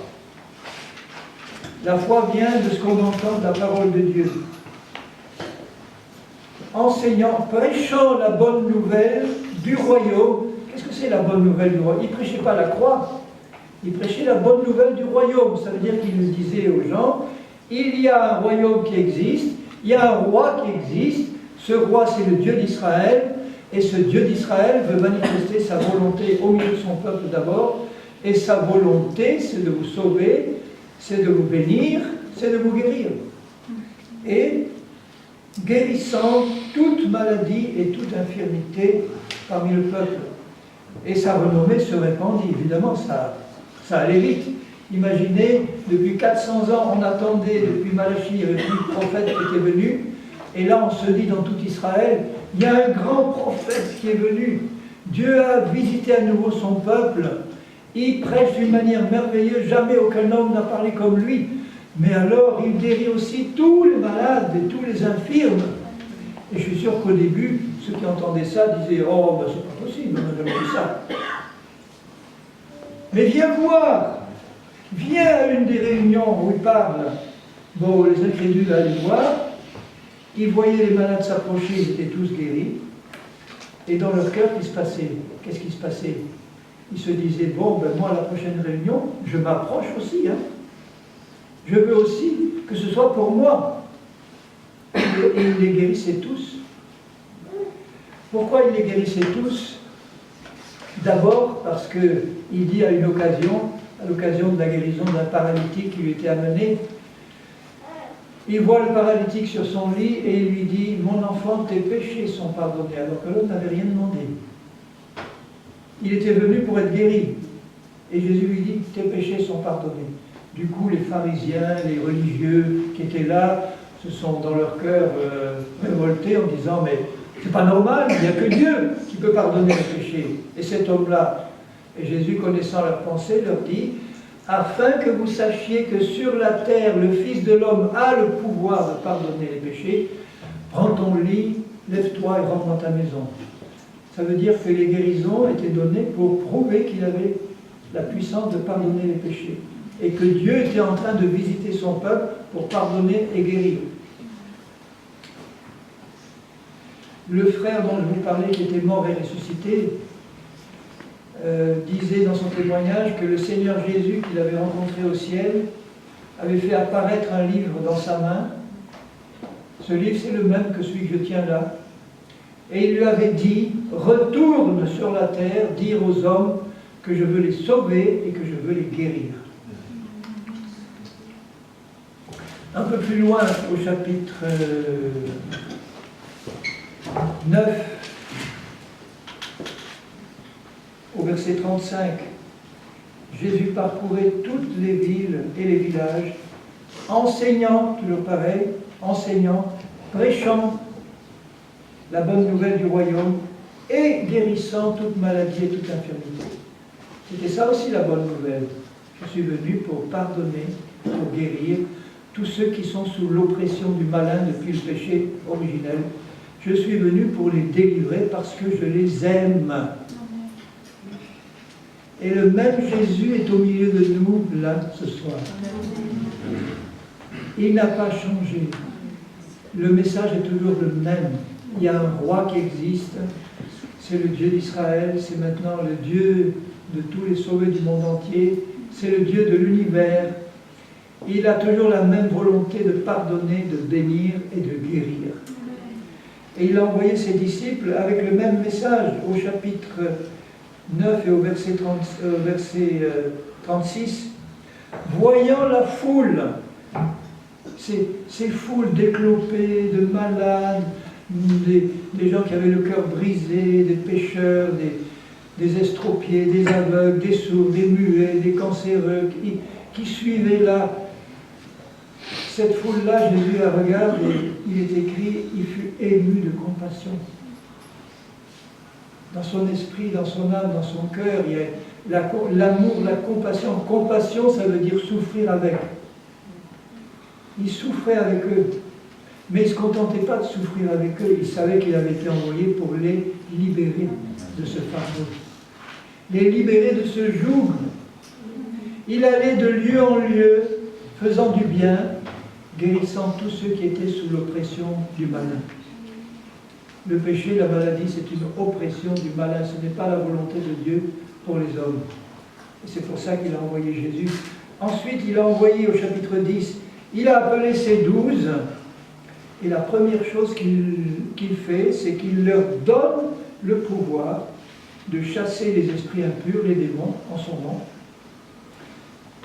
La foi vient de ce qu'on entend de la parole de Dieu. Enseignant, prêchant la bonne nouvelle du royaume. Qu'est-ce que c'est la bonne nouvelle du royaume? Il ne prêchait pas la croix, il prêchait la bonne nouvelle du royaume. Ça veut dire qu'il nous disait aux gens, il y a un royaume qui existe, il y a un roi qui existe, ce roi c'est le Dieu d'Israël, et ce Dieu d'Israël veut manifester sa volonté au milieu de son peuple d'abord, et sa volonté c'est de vous sauver, c'est de vous bénir, c'est de vous guérir. Et guérissant toute maladie et toute infirmité parmi le peuple. Et sa renommée se répandit. Évidemment, ça allait vite. Imaginez, depuis 400 ans, on attendait, depuis Malachie, il n'y avait plus de prophète qui était venu. Et là, on se dit dans tout Israël, il y a un grand prophète qui est venu. Dieu a visité à nouveau son peuple. Il prêche d'une manière merveilleuse. Jamais aucun homme n'a parlé comme lui. Mais alors, il guérit aussi tous les malades et tous les infirmes. Et je suis sûr qu'au début, ceux qui entendaient ça disaient « Oh, ben, c'est pas possible, on n'a jamais vu ça. » Mais viens voir. Viens à une des réunions où il parle. Bon, les incrédules allaient voir. Ils voyaient les malades s'approcher, ils étaient tous guéris. Et dans leur cœur, qu'est-ce qui se passait? Ils se disaient, bon, ben moi, à la prochaine réunion, je m'approche aussi. Hein. Je veux aussi que ce soit pour moi. Et ils les guérissaient tous. Pourquoi ils les guérissaient tous? D'abord parce qu'il dit à l'occasion de la guérison d'un paralytique qui lui était amené, il voit le paralytique sur son lit et il lui dit « Mon enfant, tes péchés sont pardonnés », alors que l'autre n'avait rien demandé. Il était venu pour être guéri. Et Jésus lui dit « Tes péchés sont pardonnés ». Du coup, les pharisiens, les religieux qui étaient là, se sont dans leur cœur révoltés en disant « Mais c'est pas normal, il n'y a que Dieu qui peut pardonner les péchés. » Et cet homme-là, et Jésus, connaissant leur pensée, leur dit « Afin que vous sachiez que sur la terre, le Fils de l'homme a le pouvoir de pardonner les péchés, prends ton lit, lève-toi et rentre dans ta maison. » Ça veut dire que les guérisons étaient données pour prouver qu'il avait la puissance de pardonner les péchés. Et que Dieu était en train de visiter son peuple pour pardonner et guérir. Le frère dont je vous parlais, qui était mort et ressuscité, disait dans son témoignage que le Seigneur Jésus, qu'il avait rencontré au ciel, avait fait apparaître un livre dans sa main. Ce livre, c'est le même que celui que je tiens là. Et il lui avait dit, retourne sur la terre, dire aux hommes que je veux les sauver et que je veux les guérir. Un peu plus loin, au chapitre 9, au verset 35, Jésus parcourait toutes les villes et les villages, enseignant, toujours pareil, enseignant, prêchant la bonne nouvelle du royaume et guérissant toute maladie et toute infirmité. C'était ça aussi la bonne nouvelle. Je suis venu pour pardonner, pour guérir tous ceux qui sont sous l'oppression du malin depuis le péché originel. Je suis venu pour les délivrer parce que je les aime. Et le même Jésus est au milieu de nous, là, ce soir. Il n'a pas changé. Le message est toujours le même. Il y a un roi qui existe. C'est le Dieu d'Israël. C'est maintenant le Dieu de tous les sauvés du monde entier. C'est le Dieu de l'univers. Il a toujours la même volonté de pardonner, de bénir et de guérir. Et il a envoyé ses disciples avec le même message au chapitre 9 et au verset 36. Voyant la foule, ces foules déclopées de malades, des gens qui avaient le cœur brisé, des pécheurs, des estropiés, des aveugles, des sourds, des muets, des cancéreux, qui suivaient là. Cette foule-là, Jésus la regarde et il est écrit, il fut ému de compassion. Dans son esprit, dans son âme, dans son cœur, il y a l'amour, la compassion. Compassion, ça veut dire souffrir avec. Il souffrait avec eux. Mais il ne se contentait pas de souffrir avec eux. Il savait qu'il avait été envoyé pour les libérer de ce fardeau. Les libérer de ce joug. Il allait de lieu en lieu, faisant du bien, guérissant tous ceux qui étaient sous l'oppression du malin. Le péché, la maladie, c'est une oppression du malin. Ce n'est pas la volonté de Dieu pour les hommes. Et c'est pour ça qu'il a envoyé Jésus. Ensuite, il a envoyé au chapitre 10, il a appelé ses 12. Et la première chose qu'il fait, c'est qu'il leur donne le pouvoir de chasser les esprits impurs, les démons, en son nom,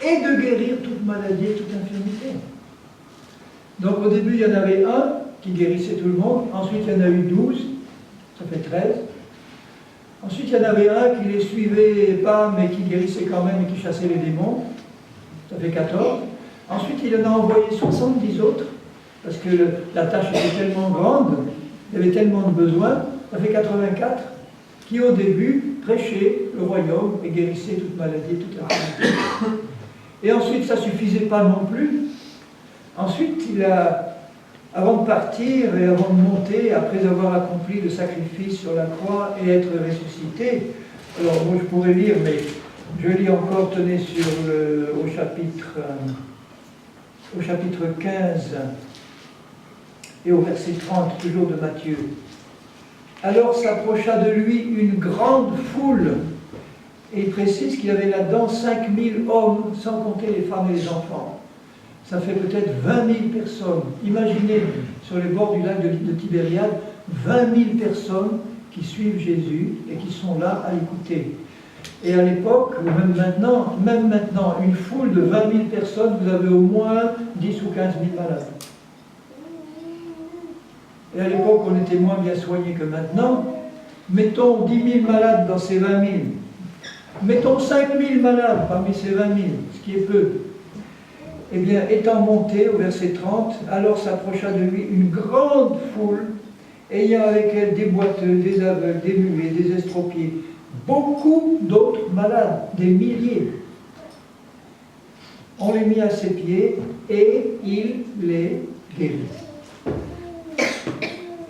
et de guérir toute maladie et toute infirmité. Donc au début, il y en avait un, qui guérissaient tout le monde. Ensuite, il y en a eu 12, ça fait 13. Ensuite, il y en avait un qui les suivait pas, mais qui guérissait quand même et qui chassait les démons. Ça fait 14. Ensuite, il en a envoyé 70 autres, parce que la tâche était tellement grande, il y avait tellement de besoins. Ça fait 84, qui au début prêchaient le royaume et guérissaient toute maladie, toute infirmité. Et ensuite, ça ne suffisait pas non plus. Ensuite, avant de partir et avant de monter, après avoir accompli le sacrifice sur la croix et être ressuscité, alors moi je pourrais lire, mais je lis encore, tenez, au chapitre 15 et au verset 30, toujours de Matthieu. Alors s'approcha de lui une grande foule, et il précise qu'il y avait là-dedans 5000 hommes, sans compter les femmes et les enfants. Ça fait peut-être 20 000 personnes. Imaginez, sur les bords du lac de Tibériade, 20 000 personnes qui suivent Jésus et qui sont là à l'écouter. Et à l'époque, ou même maintenant, une foule de 20 000 personnes, vous avez au moins 10 ou 15 000 malades. Et à l'époque, on était moins bien soignés que maintenant. Mettons 10 000 malades dans ces 20 000. Mettons 5 000 malades parmi ces 20 000, ce qui est peu. Eh bien, étant monté au verset 30, alors s'approcha de lui une grande foule, ayant avec elle des boiteux, des aveugles, des muets, des estropiés, beaucoup d'autres malades, des milliers. On les mit à ses pieds et il les guérit.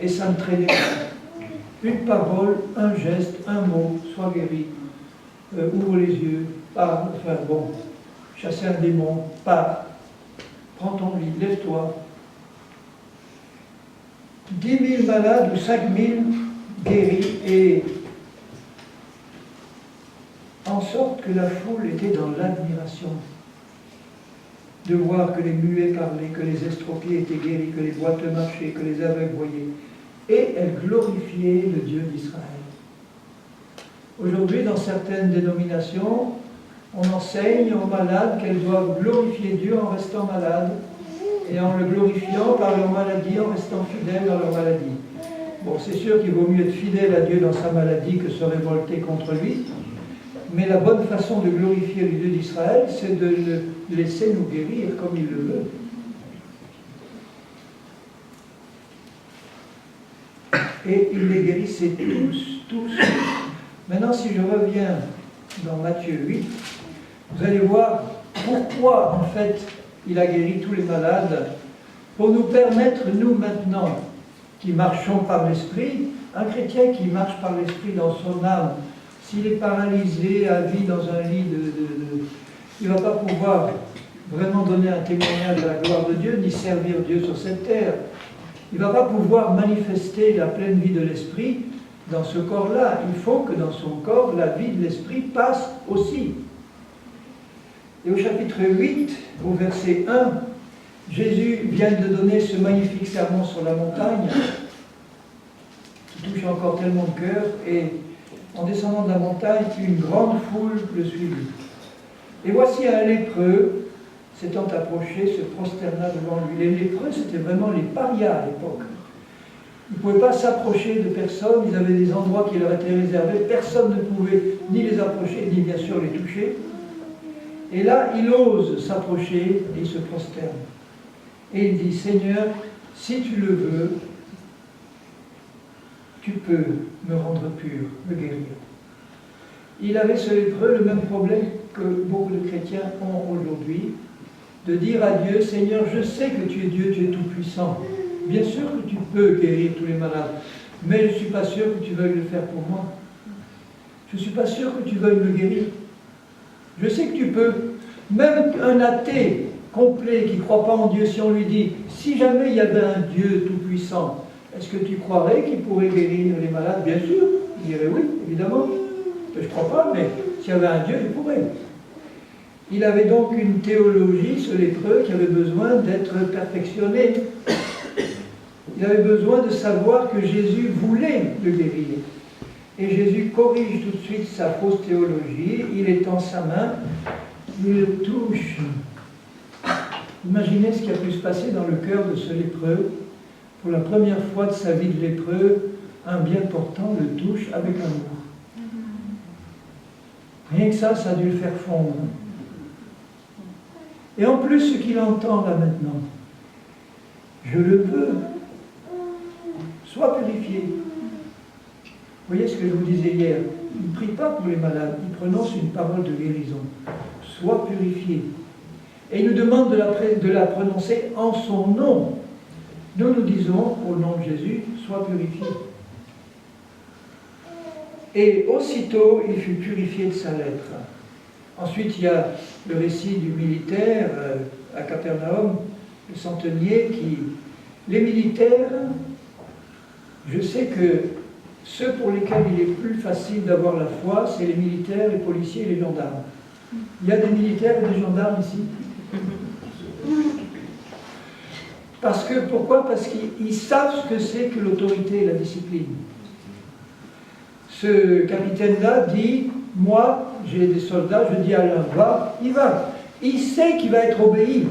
Et ça ne traînait pas. Une parole, un geste, un mot, sois guéri, ouvre les yeux, parle, enfin bon, chasser un démon, pars, prends ton lit, lève-toi. 10 000 malades ou 5 000 guéris, et en sorte que la foule était dans l'admiration de voir que les muets parlaient, que les estropiés étaient guéris, que les boiteux marchaient, que les aveugles voyaient. Et elle glorifiait le Dieu d'Israël. Aujourd'hui, dans certaines dénominations, on enseigne aux malades qu'elles doivent glorifier Dieu en restant malades et en le glorifiant par leur maladie, en restant fidèles dans leur maladie. Bon, c'est sûr qu'il vaut mieux être fidèle à Dieu dans sa maladie que se révolter contre lui, mais la bonne façon de glorifier le Dieu d'Israël, c'est de le laisser nous guérir comme il le veut. Et il les guérissait tous. Maintenant, si je reviens dans Matthieu 8, vous allez voir pourquoi, en fait, il a guéri tous les malades, pour nous permettre, nous maintenant, qui marchons par l'Esprit, un chrétien qui marche par l'Esprit dans son âme, s'il est paralysé à vie dans un lit il ne va pas pouvoir vraiment donner un témoignage de la gloire de Dieu, ni servir Dieu sur cette terre. Il ne va pas pouvoir manifester la pleine vie de l'Esprit dans ce corps-là. Il faut que dans son corps, la vie de l'Esprit passe aussi. Et au chapitre 8, au verset 1, Jésus vient de donner ce magnifique sermon sur la montagne, qui touche encore tellement de cœur, et en descendant de la montagne, une grande foule le suivit. Et voici un lépreux, s'étant approché, se prosterna devant lui. Les lépreux, c'était vraiment les parias à l'époque. Ils ne pouvaient pas s'approcher de personne, ils avaient des endroits qui leur étaient réservés, personne ne pouvait ni les approcher, ni bien sûr les toucher. Et là, il ose s'approcher et il se prosterne. Et il dit, Seigneur, si tu le veux, tu peux me rendre pur, me guérir. Il avait, ce lépreux, le même problème que beaucoup de chrétiens ont aujourd'hui, de dire à Dieu, Seigneur, je sais que tu es Dieu, tu es tout-puissant. Bien sûr que tu peux guérir tous les malades, mais je ne suis pas sûr que tu veuilles le faire pour moi. Je ne suis pas sûr que tu veuilles me guérir. Je sais que tu peux. Même un athée complet qui ne croit pas en Dieu, si on lui dit, si jamais il y avait un Dieu tout-puissant, est-ce que tu croirais qu'il pourrait guérir les malades? Bien sûr. Il dirait oui, évidemment. Je ne crois pas, mais s'il y avait un Dieu, il pourrait. Il avait donc une théologie, ce lépreux, qui avait besoin d'être perfectionné. Il avait besoin de savoir que Jésus voulait le guérir. Et Jésus corrige tout de suite sa fausse théologie. Il étend sa main, il le touche. Imaginez ce qui a pu se passer dans le cœur de ce lépreux pour la première fois de sa vie de lépreux, un bien portant le touche avec amour. Rien que ça a dû le faire fondre. Et en plus, ce qu'il entend là maintenant, je le veux, sois purifié. Vous voyez ce que je vous disais hier, il ne prie pas pour les malades, il prononce une parole de guérison. Sois purifié. Et il nous demande de la prononcer en son nom. Nous disons, au nom de Jésus, sois purifié. Et aussitôt, il fut purifié de sa lèpre. Ensuite, il y a le récit du militaire à Capernaum, le centenier qui... Les militaires, je sais que ceux pour lesquels il est plus facile d'avoir la foi, c'est les militaires, les policiers et les gendarmes. Il y a des militaires et des gendarmes ici. Pourquoi? Parce qu'ils savent ce que c'est que l'autorité et la discipline. Ce capitaine-là dit, moi, j'ai des soldats, je dis à l'un, va, il va. Il sait qu'il va être obéi.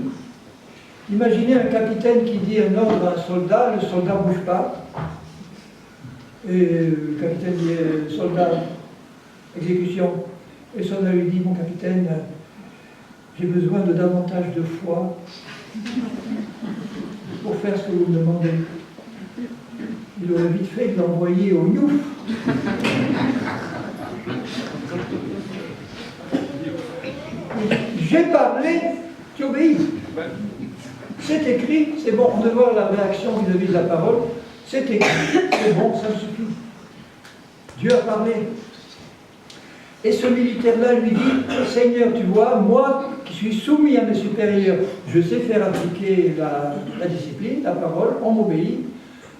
Imaginez un capitaine qui dit un ordre à un soldat, le soldat ne bouge pas. Et le capitaine dit, soldat, exécution. Et le soldat lui dit, mon capitaine, j'ai besoin de davantage de foi pour faire ce que vous me demandez. Il aurait vite fait de l'envoyer au Niouf. J'ai parlé, tu obéis. C'est écrit, c'est bon, on devrait voir la réaction vis-à-vis de la parole. C'est écrit, c'est bon, ça me suffit. Dieu a parlé. Et ce militaire-là lui dit, Seigneur, tu vois, moi qui suis soumis à mes supérieurs, je sais faire appliquer la discipline, la parole, on m'obéit.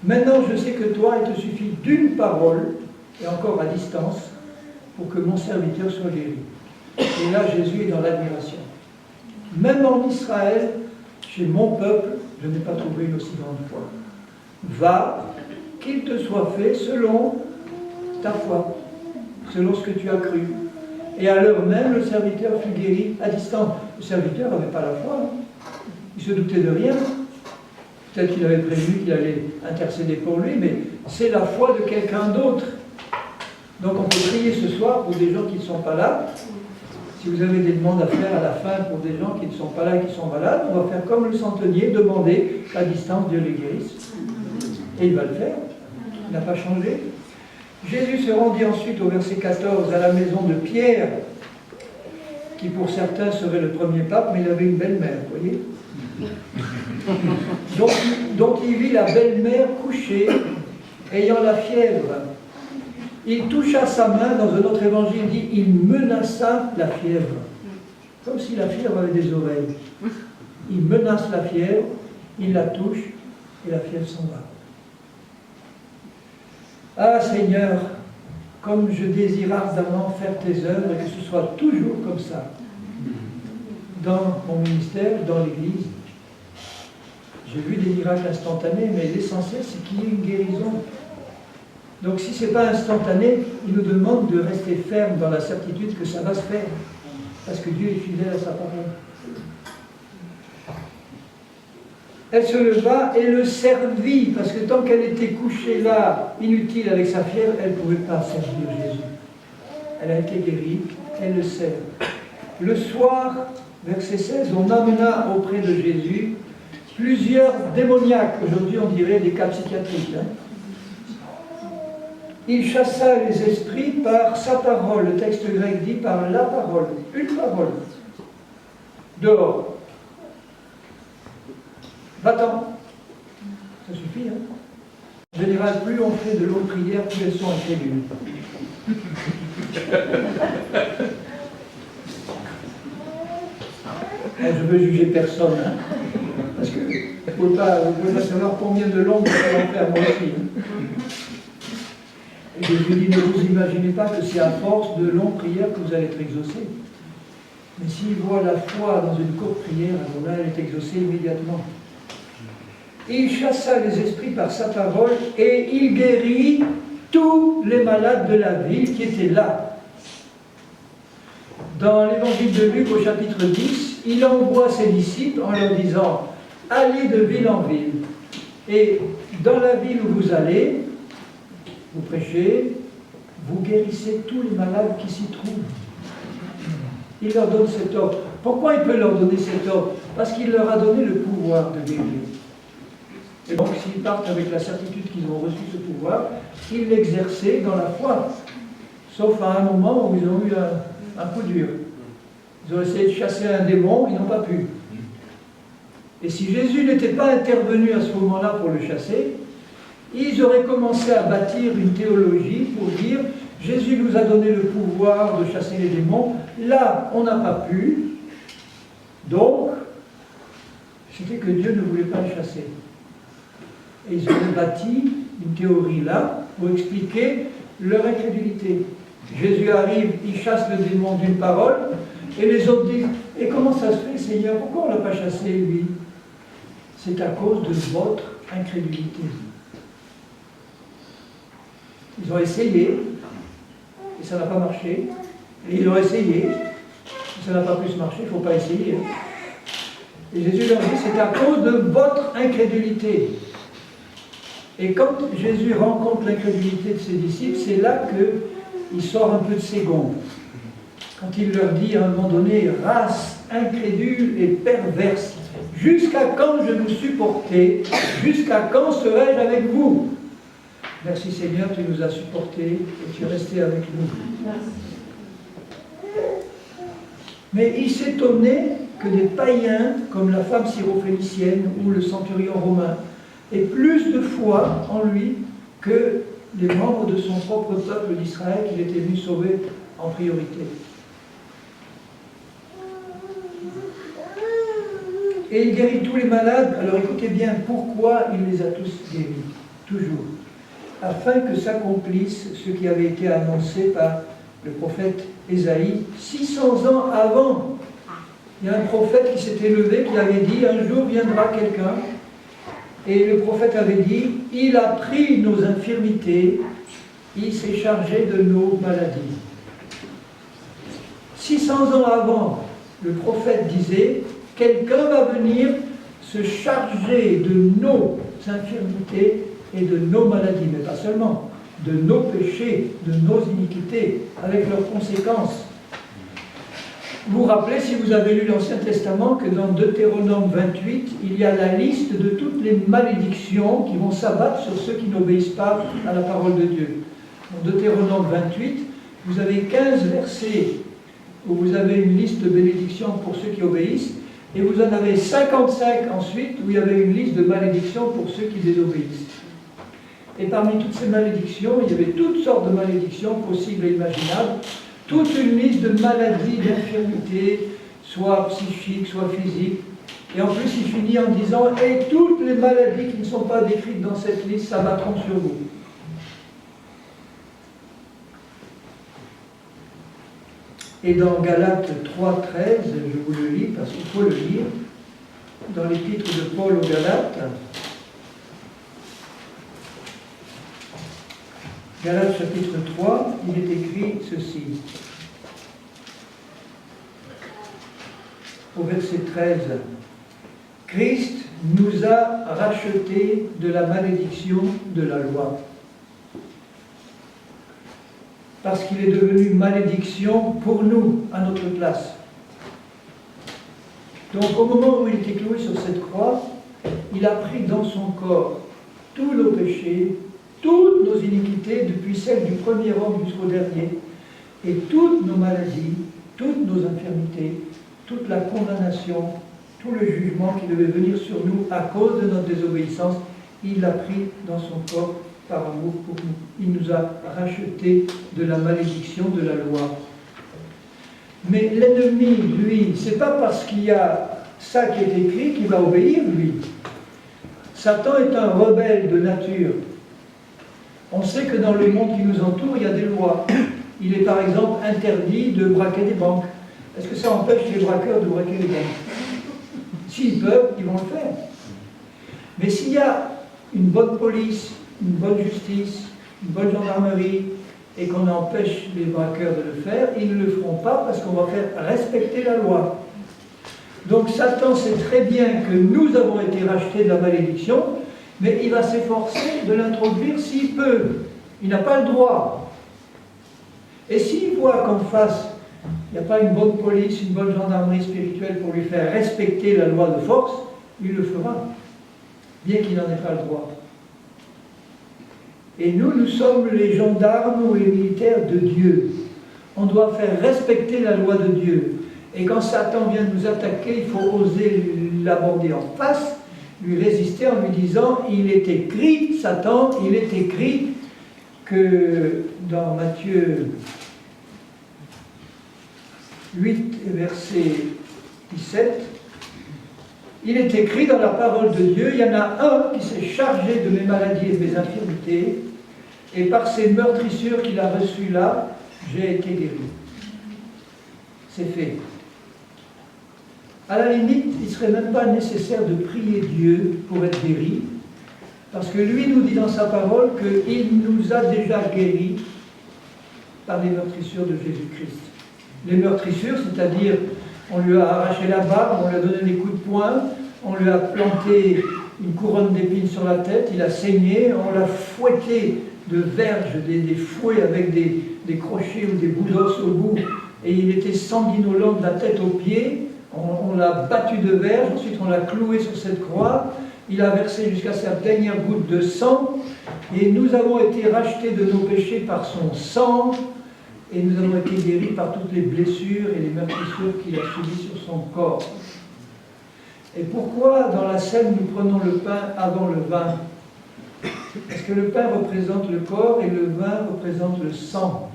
Maintenant, je sais que toi, il te suffit d'une parole, et encore à distance, pour que mon serviteur soit guéri. Et là, Jésus est dans l'admiration. Même en Israël, chez mon peuple, je n'ai pas trouvé une aussi grande foi. Va, qu'il te soit fait selon ta foi, selon ce que tu as cru. Et à l'heure même, le serviteur fut guéri à distance. Le serviteur n'avait pas la foi. Hein. Il se doutait de rien. Peut-être qu'il avait prévu qu'il allait intercéder pour lui, mais c'est la foi de quelqu'un d'autre. Donc on peut prier ce soir pour des gens qui ne sont pas là. Si vous avez des demandes à faire à la fin pour des gens qui ne sont pas là et qui sont malades, on va faire comme le centenier, demander qu'à distance Dieu les guérisse. Et il va le faire. Il n'a pas changé. Jésus se rendit ensuite au verset 14 à la maison de Pierre, qui pour certains serait le premier pape, mais il avait une belle-mère, vous voyez. Donc il vit la belle-mère couchée, ayant la fièvre. Il toucha sa main, dans un autre évangile, dit, il menaça la fièvre. Comme si la fièvre avait des oreilles. Il menace la fièvre, il la touche, et la fièvre s'en va. Ah Seigneur, comme je désire ardemment faire tes œuvres, et que ce soit toujours comme ça, dans mon ministère, dans l'Église. J'ai vu des miracles instantanés, mais l'essentiel, c'est qu'il y ait une guérison. Donc si ce n'est pas instantané, il nous demande de rester ferme dans la certitude que ça va se faire, parce que Dieu est fidèle à sa parole. Elle se leva et le servit, parce que tant qu'elle était couchée là, inutile avec sa fièvre, elle ne pouvait pas servir Jésus. Elle a été guérie, elle le sert. Le soir, verset 16, on amena auprès de Jésus plusieurs démoniaques. Aujourd'hui, on dirait des cas psychiatriques. Hein. Il chassa les esprits par sa parole. Le texte grec dit par la parole. Une parole. Dehors. Va-t'en. Ça suffit, hein. En général, plus on fait de longues prières, plus elles sont incrédules. Je veux juger personne, hein, parce que vous ne pouvez pas savoir combien de longues vous allez en faire, moi aussi. Hein. Et Jésus dit, ne vous imaginez pas que c'est à force de longues prières que vous allez être exaucés. Mais s'il voit la foi dans une courte prière, alors là, elle est exaucée immédiatement. Il chassa les esprits par sa parole et il guérit tous les malades de la ville qui étaient là. Dans l'évangile de Luc au chapitre 10, il envoie ses disciples en leur disant « Allez de ville en ville Et dans la ville où vous allez, vous prêchez, vous guérissez tous les malades qui s'y trouvent. Il leur donne cet ordre. Pourquoi il peut leur donner cet ordre? Parce qu'il leur a donné le pouvoir de guérir. Et donc, s'ils partent avec la certitude qu'ils ont reçu ce pouvoir, ils l'exerçaient dans la foi. Sauf à un moment où ils ont eu un coup dur. Ils ont essayé de chasser un démon, ils n'ont pas pu. Et si Jésus n'était pas intervenu à ce moment-là pour le chasser, ils auraient commencé à bâtir une théologie pour dire Jésus nous a donné le pouvoir de chasser les démons, là on n'a pas pu, donc c'était que Dieu ne voulait pas les chasser. Et ils auraient bâti une théorie là pour expliquer leur incrédulité. Jésus arrive, il chasse le démon d'une parole, et les autres disent et comment ça se fait, Seigneur, pourquoi on ne l'a pas chassé lui? C'est à cause de votre incrédulité. Ils ont essayé, et ça n'a pas marché. Et ils ont essayé, et ça n'a pas pu se marcher, il ne faut pas essayer. Et Jésus leur dit, c'est à cause de votre incrédulité. Et quand Jésus rencontre l'incrédulité de ses disciples, c'est là qu'il sort un peu de ses gonds. Quand il leur dit à un moment donné, race incrédule et perverse, jusqu'à quand je vous supportais, jusqu'à quand serai-je avec vous? Merci Seigneur, tu nous as supportés et tu es resté avec nous. Mais il s'étonnait que des païens, comme la femme syrophénicienne ou le centurion romain, aient plus de foi en lui que les membres de son propre peuple d'Israël qu'il était venu sauver en priorité. Et il guérit tous les malades. Alors écoutez bien, pourquoi il les a tous guéris? Toujours. Afin que s'accomplisse ce qui avait été annoncé par le prophète Ésaïe 600 ans avant. Il y a un prophète qui s'était levé, qui avait dit, un jour viendra quelqu'un, et le prophète avait dit, il a pris nos infirmités, il s'est chargé de nos maladies. 600 ans avant, le prophète disait, quelqu'un va venir se charger de nos infirmités et de nos maladies, mais pas seulement, de nos péchés, de nos iniquités, avec leurs conséquences. Vous vous rappelez, si vous avez lu l'Ancien Testament, que dans Deutéronome 28, il y a la liste de toutes les malédictions qui vont s'abattre sur ceux qui n'obéissent pas à la parole de Dieu. Dans Deutéronome 28, vous avez 15 versets où vous avez une liste de bénédictions pour ceux qui obéissent, et vous en avez 55 ensuite où il y avait une liste de malédictions pour ceux qui désobéissent. Et parmi toutes ces malédictions, il y avait toutes sortes de malédictions possibles et imaginables, toute une liste de maladies, d'infirmités, soit psychiques, soit physiques. Et en plus, il finit en disant « Et toutes les maladies qui ne sont pas décrites dans cette liste s'abattront sur vous. » Et dans Galates 3,13, je vous le lis parce qu'il faut le lire, dans l'épître de Paul aux Galates, Galates chapitre 3, il est écrit ceci. Au verset 13, Christ nous a rachetés de la malédiction de la loi, parce qu'il est devenu malédiction pour nous, à notre place. Donc au moment où il était cloué sur cette croix, il a pris dans son corps tous nos péchés, toutes nos iniquités, depuis celle du premier homme jusqu'au dernier, et toutes nos maladies, toutes nos infirmités, toute la condamnation, tout le jugement qui devait venir sur nous à cause de notre désobéissance, il l'a pris dans son corps par amour pour nous. Il nous a rachetés de la malédiction de la loi. Mais l'ennemi, lui, c'est pas parce qu'il y a ça qui est écrit qu'il va obéir, lui. Satan est un rebelle de nature. On sait que dans le monde qui nous entoure, il y a des lois. Il est par exemple interdit de braquer des banques. Est-ce que ça empêche les braqueurs de braquer les banques? S'ils peuvent, ils vont le faire. Mais s'il y a une bonne police, une bonne justice, une bonne gendarmerie, et qu'on empêche les braqueurs de le faire, ils ne le feront pas parce qu'on va faire respecter la loi. Donc Satan sait très bien que nous avons été rachetés de la malédiction, mais il va s'efforcer de l'introduire s'il peut. Il n'a pas le droit. Et s'il voit qu'en face, il n'y a pas une bonne police, une bonne gendarmerie spirituelle pour lui faire respecter la loi de force, il le fera, bien qu'il n'en ait pas le droit. Et nous sommes les gendarmes ou les militaires de Dieu. On doit faire respecter la loi de Dieu. Et quand Satan vient nous attaquer, il faut oser l'aborder en face, lui résister en lui disant, il est écrit, Satan, il est écrit que dans Matthieu 8, verset 17, il est écrit dans la parole de Dieu, il y en a un qui s'est chargé de mes maladies et de mes infirmités, et par ces meurtrissures qu'il a reçues là, j'ai été guéri. C'est fait. À la limite, il ne serait même pas nécessaire de prier Dieu pour être guéri, parce que lui nous dit dans sa parole qu'il nous a déjà guéris par les meurtrissures de Jésus-Christ. Les meurtrissures, c'est-à-dire on lui a arraché la barbe, on lui a donné des coups de poing, on lui a planté une couronne d'épines sur la tête, il a saigné, on l'a fouetté de verges, des fouets avec des crochets ou des bouts d'os au bout, et il était sanguinolent de la tête aux pieds, on l'a battu de verges, ensuite on l'a cloué sur cette croix, il a versé jusqu'à sa dernière goutte de sang, et nous avons été rachetés de nos péchés par son sang, et nous avons été guéris par toutes les blessures et les meurtrissures qu'il a subies sur son corps. Et pourquoi dans la scène nous prenons le pain avant le vin? Parce que le pain représente le corps et le vin représente le sang.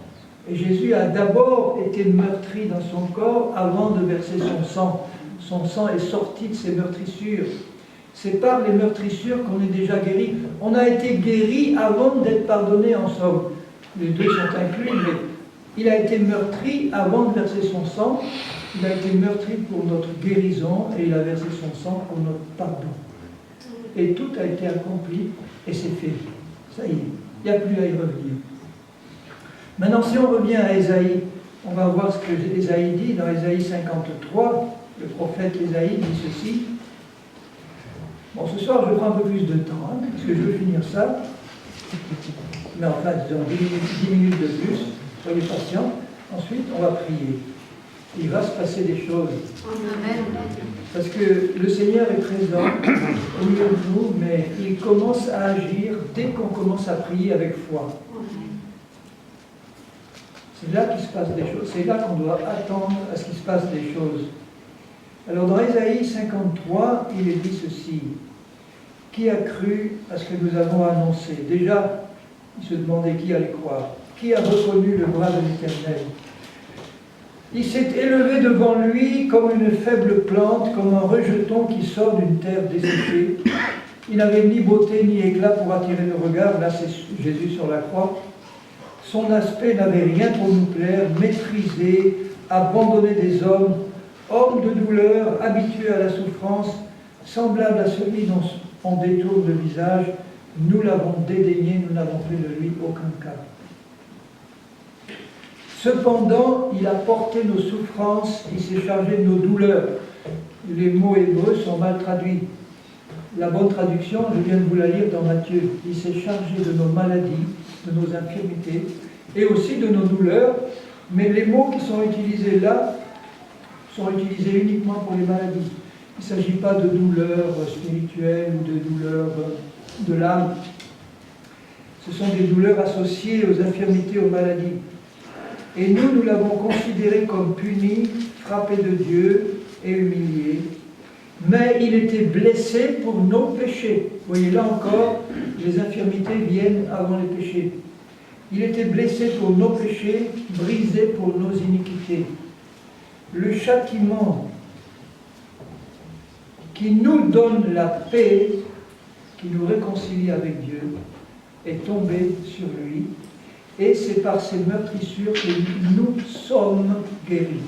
Et Jésus a d'abord été meurtri dans son corps avant de verser son sang. Son sang est sorti de ses meurtrissures. C'est par les meurtrissures qu'on est déjà guéri. On a été guéri avant d'être pardonné en somme. Les deux sont inclus, mais il a été meurtri avant de verser son sang. Il a été meurtri pour notre guérison et il a versé son sang pour notre pardon. Et tout a été accompli et c'est fait. Ça y est, il n'y a plus à y revenir. Maintenant, si on revient à Ésaïe, on va voir ce que Ésaïe dit. Dans Ésaïe 53, le prophète Ésaïe dit ceci. Bon, ce soir, je prends un peu plus de temps, hein, parce que je veux finir ça. Mais enfin, disons 10 minutes de plus. Soyez patients. Ensuite, on va prier. Il va se passer des choses. Amen. Parce que le Seigneur est présent au milieu de nous, mais il commence à agir dès qu'on commence à prier avec foi. C'est là qu'il se passe des choses. C'est là qu'on doit attendre à ce qu'il se passe des choses. Alors dans Ésaïe 53, il est dit ceci. Qui a cru à ce que nous avons annoncé? Déjà, il se demandait qui allait croire. Qui a reconnu le bras de l'Éternel? Il s'est élevé devant lui comme une faible plante, comme un rejeton qui sort d'une terre desséchée. Il n'avait ni beauté ni éclat pour attirer le regard. Là, c'est Jésus sur la croix. Son aspect n'avait rien pour nous plaire, méprisé, abandonné des hommes, homme de douleur, habitué à la souffrance, semblable à celui dont on détourne le visage. Nous l'avons dédaigné, nous n'avons fait de lui aucun cas. Cependant, il a porté nos souffrances, il s'est chargé de nos douleurs. Les mots hébreux sont mal traduits. La bonne traduction, je viens de vous la lire dans Matthieu. Il s'est chargé de nos maladies, de nos infirmités, et aussi de nos douleurs. Mais les mots qui sont utilisés là sont utilisés uniquement pour les maladies. Il ne s'agit pas de douleurs spirituelles ou de douleurs de l'âme. Ce sont des douleurs associées aux infirmités, aux maladies. Et nous l'avons considéré comme puni, frappé de Dieu et humilié. Mais il était blessé pour nos péchés. Vous voyez, là encore, les infirmités viennent avant les péchés. Il était blessé pour nos péchés, brisé pour nos iniquités. Le châtiment qui nous donne la paix, qui nous réconcilie avec Dieu, est tombé sur lui. Et c'est par ces meurtrissures que nous sommes guéris.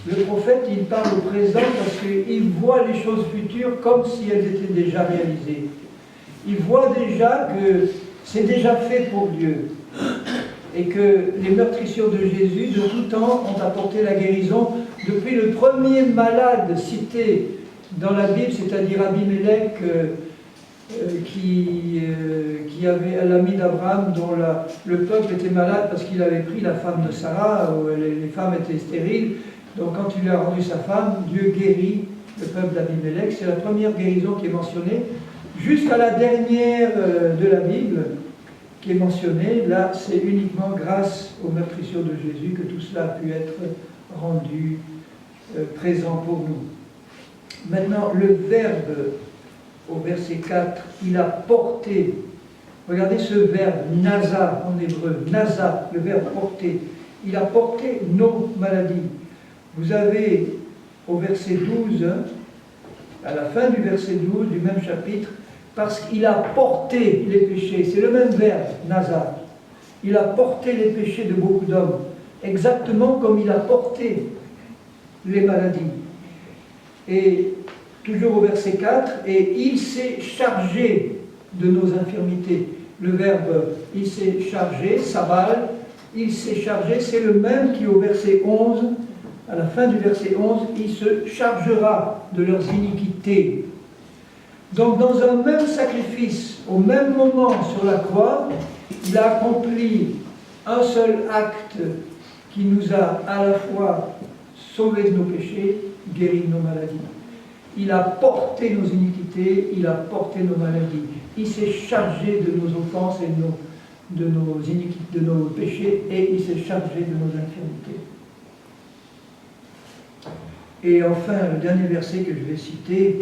Le prophète, il parle au présent parce qu'il voit les choses futures comme si elles étaient déjà réalisées. Il voit déjà que c'est déjà fait pour Dieu. Et que les meurtrissures de Jésus, de tout temps, ont apporté la guérison. Depuis le premier malade cité dans la Bible, c'est-à-dire Abimélec, qui avait l'ami d'Abraham dont le peuple était malade parce qu'il avait pris la femme de Sarah, où les femmes étaient stériles. Donc quand il lui a rendu sa femme, Dieu guérit le peuple d'Abimelech. C'est la première guérison qui est mentionnée. Jusqu'à la dernière de la Bible qui est mentionnée, là c'est uniquement grâce aux meurtrissures de Jésus que tout cela a pu être rendu présent pour nous. Maintenant, le verbe au verset 4, il a porté, regardez ce verbe, nasa en hébreu, nasa, le verbe porter, il a porté nos maladies. Vous avez au verset 12, à la fin du verset 12 du même chapitre, parce qu'il a porté les péchés, c'est le même verbe, nasa, il a porté les péchés de beaucoup d'hommes, exactement comme il a porté les maladies. Et toujours au verset 4, et il s'est chargé de nos infirmités. Le verbe il s'est chargé, sabal, il s'est chargé, c'est le même qui au verset 11, à la fin du verset 11, il se chargera de leurs iniquités. Donc dans un même sacrifice, au même moment sur la croix, il a accompli un seul acte qui nous a à la fois sauvés de nos péchés, guéri de nos maladies. Il a porté nos iniquités, il a porté nos maladies. Il s'est chargé de nos offenses et de nos péchés, et il s'est chargé de nos infirmités. Et enfin, le dernier verset que je vais citer,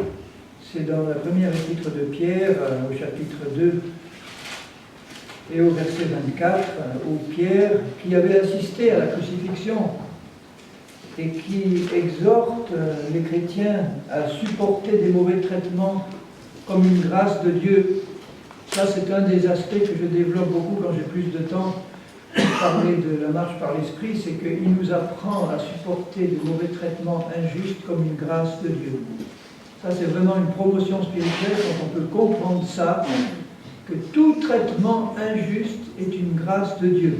c'est dans la première épître de Pierre, au chapitre 2, et au verset 24, où Pierre, qui avait assisté à la crucifixion, et qui exhorte les chrétiens à supporter des mauvais traitements comme une grâce de Dieu. Ça, c'est un des aspects que je développe beaucoup quand j'ai plus de temps pour parler de la marche par l'Esprit, c'est qu'il nous apprend à supporter des mauvais traitements injustes comme une grâce de Dieu. Ça, c'est vraiment une promotion spirituelle quand on peut comprendre ça, que tout traitement injuste est une grâce de Dieu.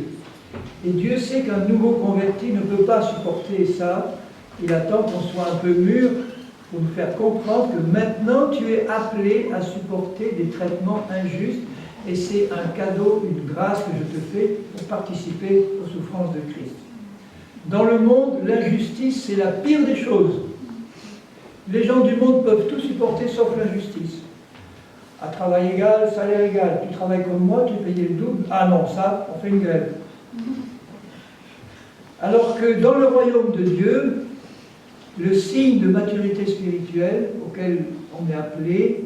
Et Dieu sait qu'un nouveau converti ne peut pas supporter ça. Il attend qu'on soit un peu mûr pour nous faire comprendre que maintenant tu es appelé à supporter des traitements injustes et c'est un cadeau, une grâce que je te fais pour participer aux souffrances de Christ. Dans le monde, l'injustice, c'est la pire des choses. Les gens du monde peuvent tout supporter sauf l'injustice. À travail égal, salaire égal. Tu travailles comme moi, tu es payé le double. Ah non, ça, on fait une grève. Alors que dans le royaume de Dieu, le signe de maturité spirituelle auquel on est appelé,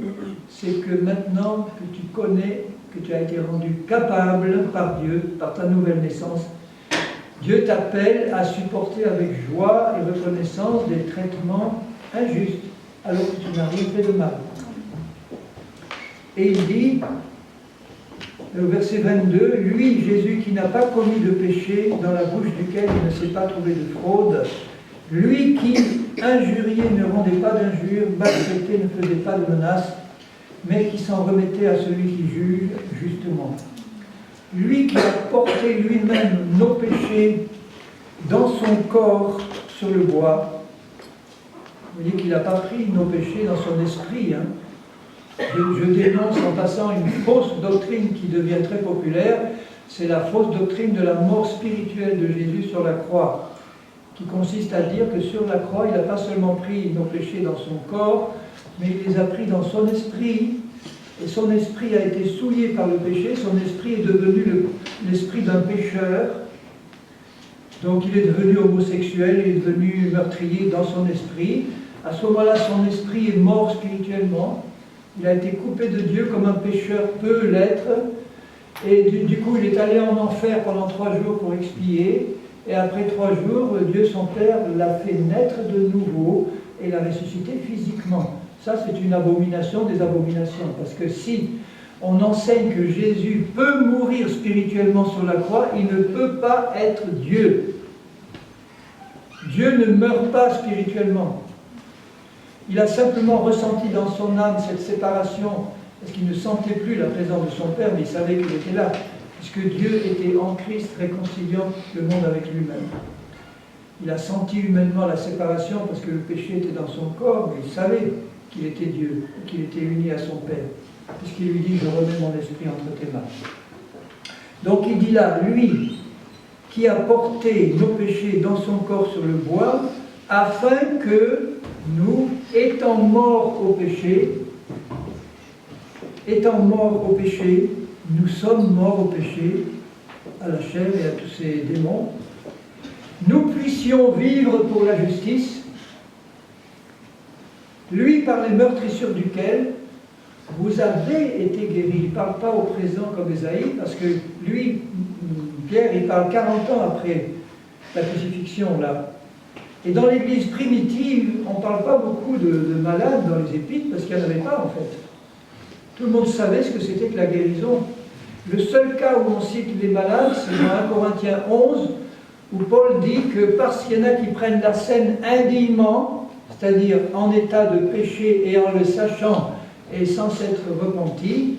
c'est que maintenant que tu connais, que tu as été rendu capable par Dieu, par ta nouvelle naissance, Dieu t'appelle à supporter avec joie et reconnaissance des traitements injustes, alors que tu n'as rien fait de mal. Et il dit, au verset 22, « Lui, Jésus, qui n'a pas commis de péché, dans la bouche duquel il ne s'est pas trouvé de fraude, lui qui, injurié, ne rendait pas d'injure, maltraité, ne faisait pas de menaces, mais qui s'en remettait à celui qui juge justement. Lui qui a porté lui-même nos péchés dans son corps sur le bois. » Vous voyez qu'il n'a pas pris nos péchés dans son esprit, hein. Je dénonce en passant une fausse doctrine qui devient très populaire, c'est la fausse doctrine de la mort spirituelle de Jésus sur la croix, qui consiste à dire que sur la croix, il n'a pas seulement pris nos péchés dans son corps, mais il les a pris dans son esprit, et son esprit a été souillé par le péché, son esprit est devenu l'esprit d'un pécheur, donc il est devenu homosexuel, il est devenu meurtrier dans son esprit. À ce moment-là, son esprit est mort spirituellement. Il a été coupé de Dieu comme un pécheur peut l'être. Et du coup, il est allé en enfer pendant 3 jours pour expier. Et après 3 jours, Dieu, son Père, l'a fait naître de nouveau et l'a ressuscité physiquement. Ça, c'est une abomination des abominations. Parce que si on enseigne que Jésus peut mourir spirituellement sur la croix, il ne peut pas être Dieu. Dieu ne meurt pas spirituellement. Il a simplement ressenti dans son âme cette séparation, parce qu'il ne sentait plus la présence de son Père, mais il savait qu'il était là, puisque Dieu était en Christ réconciliant le monde avec lui-même. Il a senti humainement la séparation, parce que le péché était dans son corps, mais il savait qu'il était Dieu, qu'il était uni à son Père. puisqu'il lui dit « Je remets mon esprit entre tes mains ». Donc il dit là, lui qui a porté nos péchés dans son corps sur le bois, afin que nous, étant morts au péché, nous sommes morts au péché, à la chair et à tous ces démons, nous puissions vivre pour la justice, lui par les meurtrissures duquel vous avez été guéris. Il ne parle pas au présent comme Ésaïe, parce que lui, Pierre, il parle 40 ans après la crucifixion, là. Et dans l'Église primitive, on ne parle pas beaucoup de malades dans les épîtres, parce qu'il n'y en avait pas, en fait. Tout le monde savait ce que c'était que la guérison. Le seul cas où on cite les malades, c'est dans 1 Corinthiens 11, où Paul dit que parce qu'il y en a qui prennent la scène indéniement, c'est-à-dire en état de péché et en le sachant et sans s'être repentis,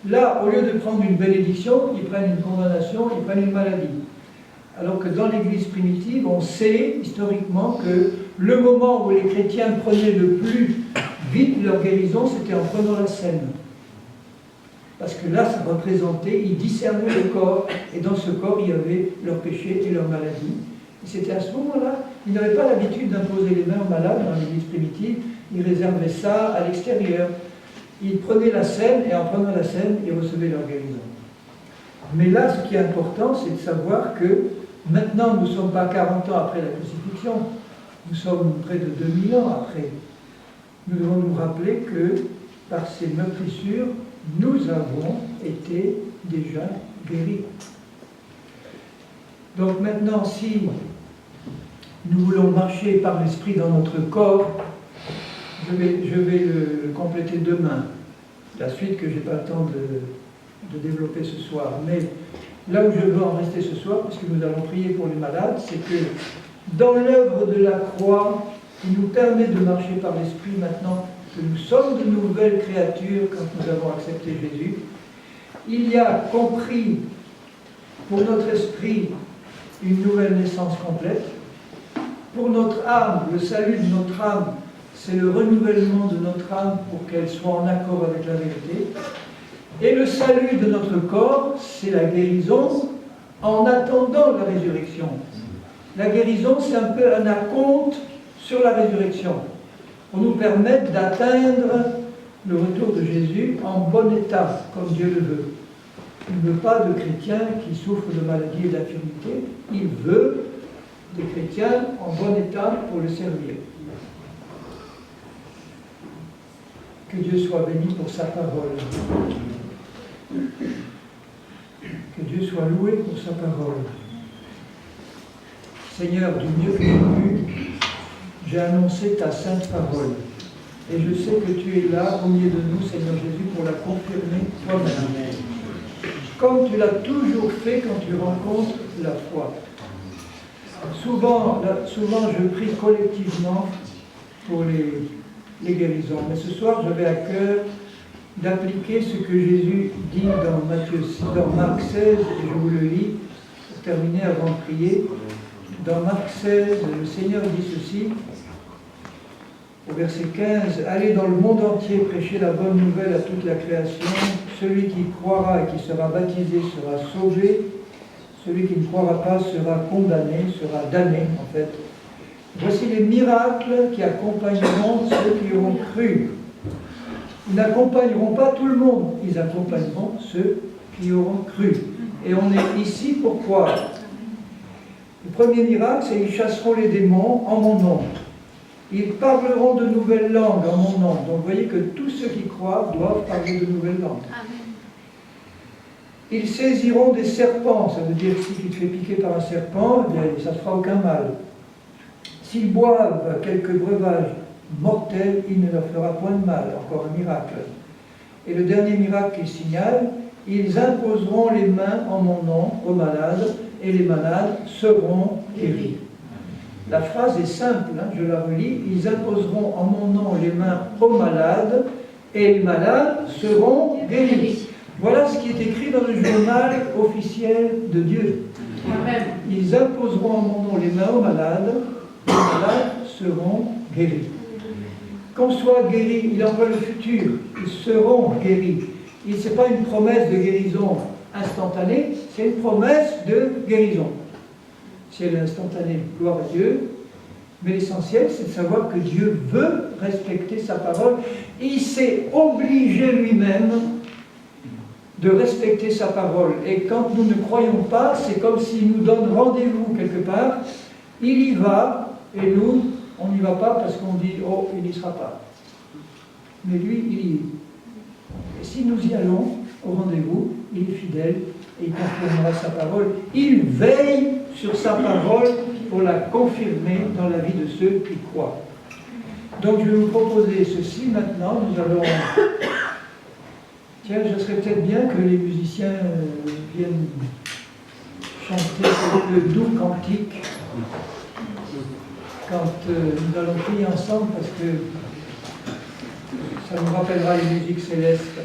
là, au lieu de prendre une bénédiction, ils prennent une condamnation, ils prennent une maladie. Alors que dans l'Église primitive, on sait historiquement que le moment où les chrétiens prenaient le plus vite leur guérison, c'était en prenant la scène. Parce que là, ça représentait, ils discernaient le corps, et dans ce corps, il y avait leurs péchés et leurs maladies. Et c'était à ce moment-là, ils n'avaient pas l'habitude d'imposer les mains aux malades dans l'Église primitive, ils réservaient ça à l'extérieur. Ils prenaient la scène, et en prenant la scène, ils recevaient leur guérison. Mais là, ce qui est important, c'est de savoir que maintenant, nous ne sommes pas 40 ans après la crucifixion, nous sommes près de 2000 ans après. Nous devons nous rappeler que, par ces meurtrissures, nous avons été déjà guéris. Donc maintenant, si nous voulons marcher par l'Esprit dans notre corps, je vais le compléter demain, la suite que je n'ai pas le temps de développer ce soir. Mais là où je veux en rester ce soir, puisque nous allons prier pour les malades, c'est que dans l'œuvre de la croix, qui nous permet de marcher par l'Esprit maintenant, que nous sommes de nouvelles créatures quand nous avons accepté Jésus, il y a compris pour notre esprit une nouvelle naissance complète. Pour notre âme, le salut de notre âme, c'est le renouvellement de notre âme pour qu'elle soit en accord avec la vérité. Et le salut de notre corps, c'est la guérison en attendant la résurrection. La guérison, c'est un peu un acompte sur la résurrection, pour nous permettre d'atteindre le retour de Jésus en bon état, comme Dieu le veut. Il ne veut pas de chrétiens qui souffrent de maladies et d'infirmités, il veut des chrétiens en bon état pour le servir. Que Dieu soit béni pour sa parole. Que Dieu soit loué pour sa parole. Seigneur, du mieux que j'ai pu, j'ai annoncé ta sainte parole. Et je sais que tu es là au milieu de nous, Seigneur Jésus, pour la confirmer toi-même. Comme tu l'as toujours fait quand tu rencontres la foi. Souvent je prie collectivement pour les guérisons. Mais ce soir, j'avais à cœur d'appliquer ce que Jésus dit dans Marc 16, et je vous le lis pour terminer avant de prier. Dans Marc 16, le Seigneur dit ceci, au verset 15, « Allez dans le monde entier, prêcher la bonne nouvelle à toute la création. Celui qui croira et qui sera baptisé sera sauvé. Celui qui ne croira pas sera condamné, sera damné, en fait. Voici les miracles qui accompagneront ceux qui auront cru. Ils n'accompagneront pas tout le monde, ils accompagneront ceux qui auront cru. Et on est ici pourquoi? Le premier miracle, c'est qu'ils chasseront les démons en mon nom. Ils parleront de nouvelles langues en mon nom. Donc vous voyez que tous ceux qui croient doivent parler de nouvelles langues. Amen. Ils saisiront des serpents, ça veut dire que si tu te fais piquer par un serpent, eh ça ne fera aucun mal. S'ils boivent quelques breuvages mortels, il ne leur fera point de mal, encore un miracle. Et le dernier miracle qu'il signale, ils imposeront les mains en mon nom aux malades, et les malades seront guéris. La phrase est simple, hein, je la relis, ils imposeront en mon nom les mains aux malades, et les malades seront guéris. Voilà ce qui est écrit dans le journal officiel de Dieu. Amen. Ils imposeront en mon nom les mains aux malades, les malades seront guéris. Qu'on soit guéris, il envoie le futur, ils seront guéris. Ce n'est pas une promesse de guérison instantanée, c'est une promesse de guérison. Si elle est instantanée, gloire à Dieu. Mais l'essentiel, c'est de savoir que Dieu veut respecter sa parole. Il s'est obligé lui-même de respecter sa parole. Et quand nous ne croyons pas, c'est comme s'il nous donne rendez-vous quelque part. Il y va, et nous, on n'y va pas parce qu'on dit « Oh, il n'y sera pas ». Mais lui, il y est. Et si nous y allons au rendez-vous, il est fidèle et il confirmera sa parole. Il veille sur sa parole pour la confirmer dans la vie de ceux qui croient. Donc je vais vous proposer ceci maintenant. Nous allons... Tiens, je serais peut-être bien que les musiciens viennent chanter quelques doux cantiques quand nous allons prier ensemble, parce que ça nous rappellera les musiques célestes.